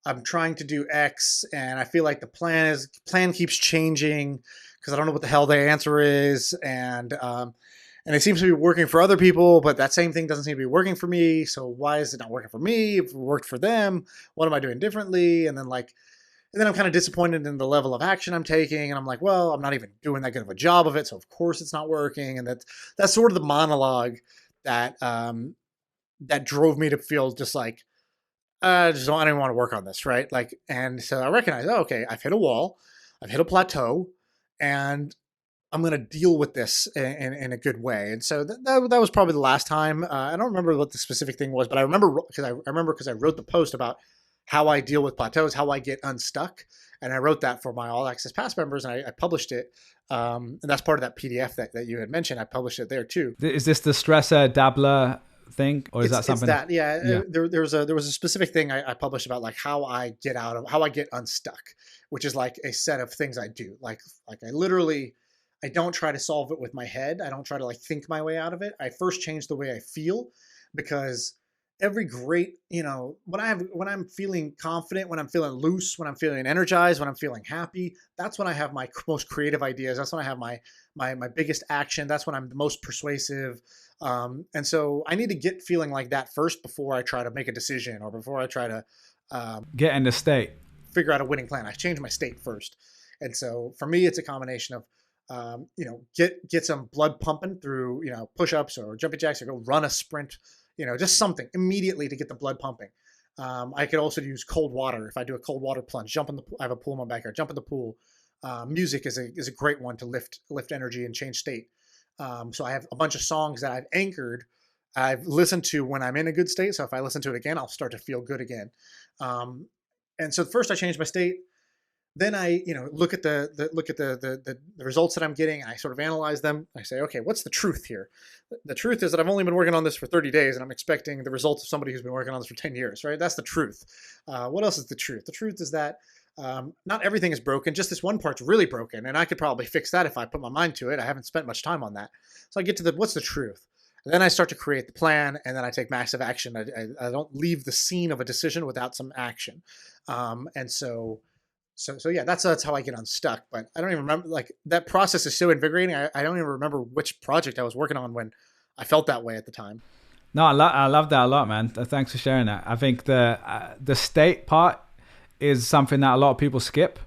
I'm trying to do X and I feel like the plan keeps changing because I don't know what the hell the answer is. And it seems to be working for other people, but that same thing doesn't seem to be working for me. So why is it not working for me? If it worked for them, what am I doing differently? And then I'm kind of disappointed in the level of action I'm taking. And I'm like, well, I'm not even doing that good of a job of it. So of course it's not working. And that's sort of the monologue that drove me to feel just like, I don't even want to work on this, right? And so I recognize, okay, I've hit a wall, I've hit a plateau, and I'm going to deal with this in a good way. And so that was probably the last time. I don't remember what the specific thing was, but I remember because I wrote the post about how I deal with plateaus, how I get unstuck. And I wrote that for my All Access Pass members, and I published it. And that's part of that PDF that you had mentioned. I published it there too. Is this the stressor dabbler thing, or is that It's something? that, yeah. Yeah. There was a specific thing I published about like how I get unstuck, which is like a set of things I do. Like I literally, I don't try to solve it with my head. I don't try to like think my way out of it. I first change the way I feel, because every great, when I'm feeling confident, when I'm feeling loose, when I'm feeling energized, when I'm feeling happy, that's when I have my most creative ideas. That's when I have my biggest action. That's when I'm the most persuasive. And so I need to get feeling like that first before I try to make a decision, or before I try to Get in the state. figure out a winning plan. I change my state first. And so for me, it's a combination of, get some blood pumping through, push-ups or jumping jacks, or go run a sprint, just something immediately to get the blood pumping. I could also use cold water. If I do a cold water plunge, jump in the pool. I have a pool in my backyard, jump in the pool. Music is a great one to lift energy and change state. So I have a bunch of songs that I've listened to when I'm in a good state. So if I listen to it again, I'll start to feel good again. And so first I change my state. Then I, look at the results that I'm getting. I sort of analyze them. I say, okay, what's the truth here? The truth is that I've only been working on this for 30 days, and I'm expecting the results of somebody who's been working on this for 10 years, right? That's the truth. What else is the truth? The truth is that not everything is broken. Just this one part's really broken, and I could probably fix that if I put my mind to it. I haven't spent much time on that. So I get to what's the truth? And then I start to create the plan, and then I take massive action. I don't leave the scene of a decision without some action. And so yeah, that's how I get unstuck. But I don't even remember, like, that process is so invigorating. I don't even remember which project I was working on when I felt that way at the time. No, I love that a lot, man. Thanks for sharing that. I think the state part is something that a lot of people skip,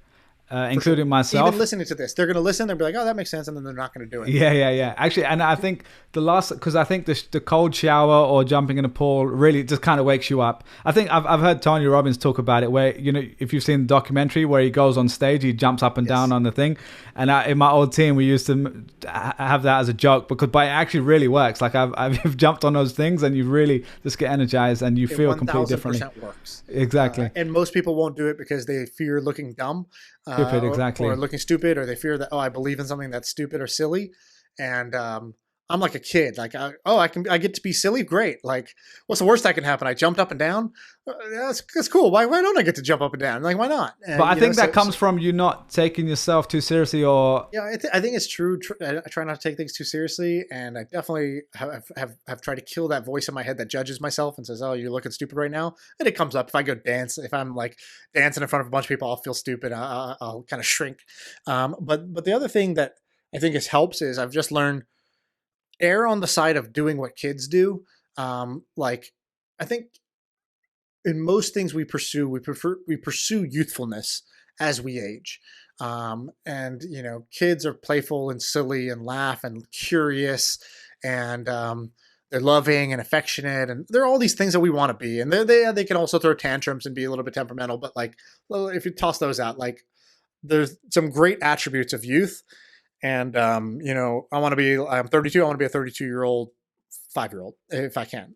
including myself. Even listening to this, they're going to listen. They'll be like, "Oh, that makes sense," and then they're not going to do it. Yeah. Actually, and I think because I think the cold shower or jumping in a pool really just kind of wakes you up. I think I've heard Tony Robbins talk about it, where, if you've seen the documentary where he goes on stage, he jumps up and down on the thing. And in my old team, we used to have that as a joke, but it actually really works. Like I've jumped on those things, and you really just get energized, and you feel completely differently. 1000% works. Exactly. And most people won't do it because they fear looking dumb. Stupid, exactly. Or looking stupid, or they fear that, I believe in something that's stupid or silly. And I'm like a kid. Like, I get to be silly. Great. Like, what's the worst that can happen? I jumped up and down. That's cool. Why don't I get to jump up and down? Like, why not? And, but I think that comes from you not taking yourself too seriously, or I think it's true. I try not to take things too seriously, and I definitely have tried to kill that voice in my head that judges myself and says, "Oh, you're looking stupid right now." And it comes up if I go dance. If I'm like dancing in front of a bunch of people, I'll feel stupid. I'll kind of shrink. But the other thing that I think helps is I've just learned, err on the side of doing what kids do. Like, I think in most things we pursue youthfulness as we age. And kids are playful and silly and laugh and curious, and they're loving and affectionate, and they're all these things that we want to be. And they can also throw tantrums and be a little bit temperamental, but like, if you toss those out, like, there's some great attributes of youth. And, I'm 32. I want to be a 32-year-old 5-year-old if I can.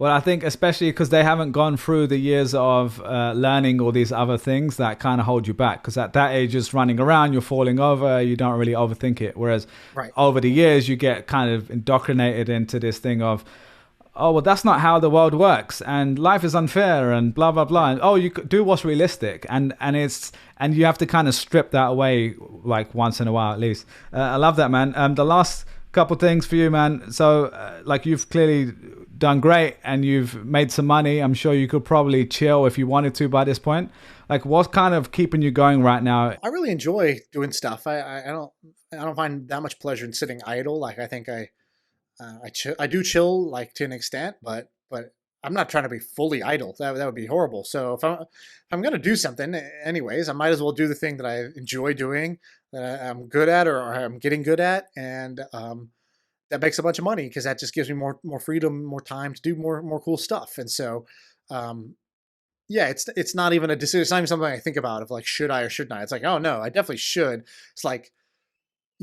Well, I think especially because they haven't gone through the years of learning all these other things that kind of hold you back. Because at that age, just running around, you're falling over, you don't really overthink it. Whereas over the years, you get kind of indoctrinated into this thing of, oh, well, that's not how the world works, and life is unfair, and blah, blah, blah. And, you do what's realistic. And you have to kind of strip that away, like, once in a while, at least. I love that, man. The last couple things for you, man. So, like, you've clearly done great, and you've made some money. I'm sure you could probably chill if you wanted to by this point. Like, what's kind of keeping you going right now? I really enjoy doing stuff. I don't find that much pleasure in sitting idle. Like, I think I do chill, like, to an extent, but I'm not trying to be fully idle. That would be horrible. So if I'm going to do something anyways, I might as well do the thing that I enjoy doing, that I'm good at, or I'm getting good at. And that makes a bunch of money, because that just gives me more freedom, more time to do more cool stuff. And so, it's not even a decision. It's not even something I think about of like, should I or shouldn't I? It's like, oh no, I definitely should. It's like,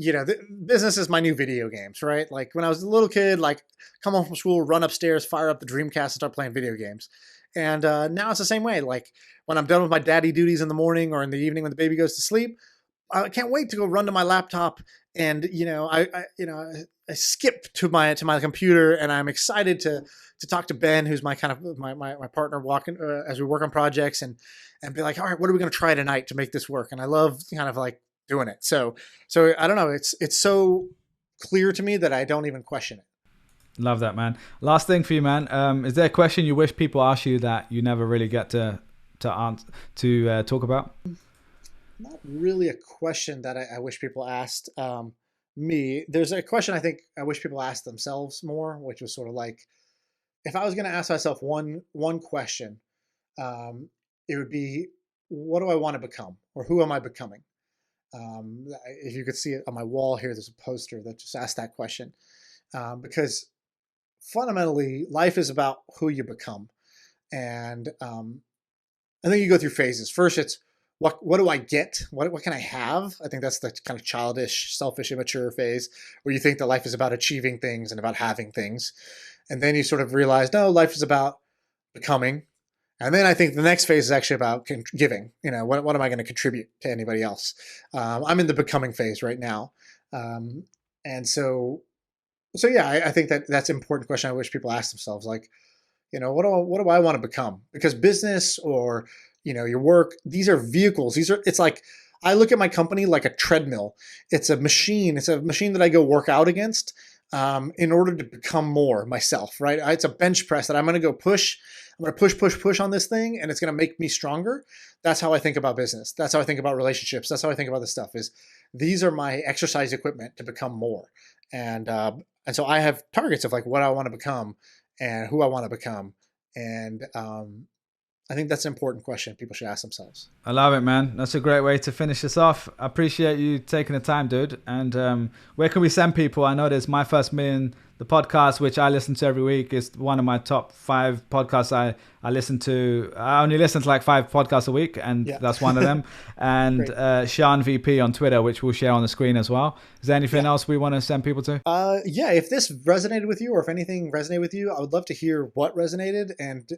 the business is my new video games, right? Like, when I was a little kid, like, come home from school, run upstairs, fire up the Dreamcast, and start playing video games. And now it's the same way. Like when I'm done with my daddy duties in the morning or in the evening when the baby goes to sleep, I can't wait to go run to my laptop and I skip to my computer, and I'm excited to talk to Ben, who's my kind of my partner, walking as we work on projects, and be like, all right, what are we going to try tonight to make this work? And I love kind of like doing it. So I don't know. It's so clear to me that I don't even question it. Love that, man. Last thing for you, man. Is there a question you wish people ask you that you never really get to talk about? Not really a question that I wish people asked me. There's a question I think I wish people asked themselves more, which was sort of like, if I was going to ask myself one question, it would be, what do I want to become, or who am I becoming? If you could see it on my wall here, there's a poster that just asked that question, because fundamentally, life is about who you become, and I think you go through phases. First, it's what do I get? What can I have? I think that's the kind of childish, selfish, immature phase where you think that life is about achieving things and about having things. And then you sort of realize, no, life is about becoming. And then I think the next phase is actually about giving. What am I going to contribute to anybody else? I'm in the becoming phase right now. And so yeah, I think that's an important question I wish people ask themselves. Like, what do I want to become? Because business or your work, these are vehicles. It's like, I look at my company like a treadmill. It's a machine. It's a machine that I go work out against in order to become more myself, right? It's a bench press that I'm going to go push. I'm going to push on this thing, and it's going to make me stronger. That's how I think about business. That's how I think about relationships. That's how I think about this stuff. Is these are my exercise equipment to become more. And so I have targets of like what I want to become and who I want to become. And I think that's an important question people should ask themselves. I love it, man. That's a great way to finish this off. I appreciate you taking the time, dude. And where can we send people? I know there's My First Million, the podcast, which I listen to every week, is one of my top 5 podcasts I listen to. I only listen to like 5 podcasts a week, and that's one of them. And SHAAN VP on Twitter, which we'll share on the screen as well. Is there anything else we want to send people to? Yeah, if this resonated with you, or if anything resonated with you, I would love to hear what resonated, and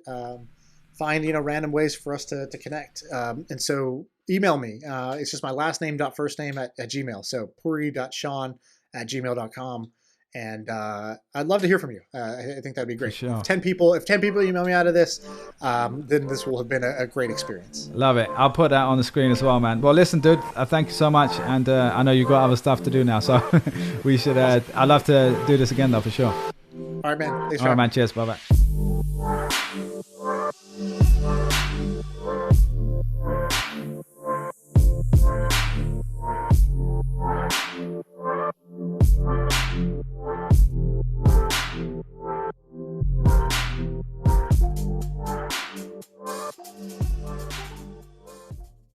find random ways for us to connect. And so email me. It's just my last name first name at Gmail. So puri.sean@gmail.com. And I'd love to hear from you. I think that'd be great. Sure. If 10 people email me out of this, then this will have been a great experience. Love it. I'll put that on the screen as well, man. Well, listen, dude, thank you so much. And I know you've got other stuff to do now, so we should, I'd love to do this again though, for sure. All right, man. Thanks, All right, man. Cheers. Bye-bye.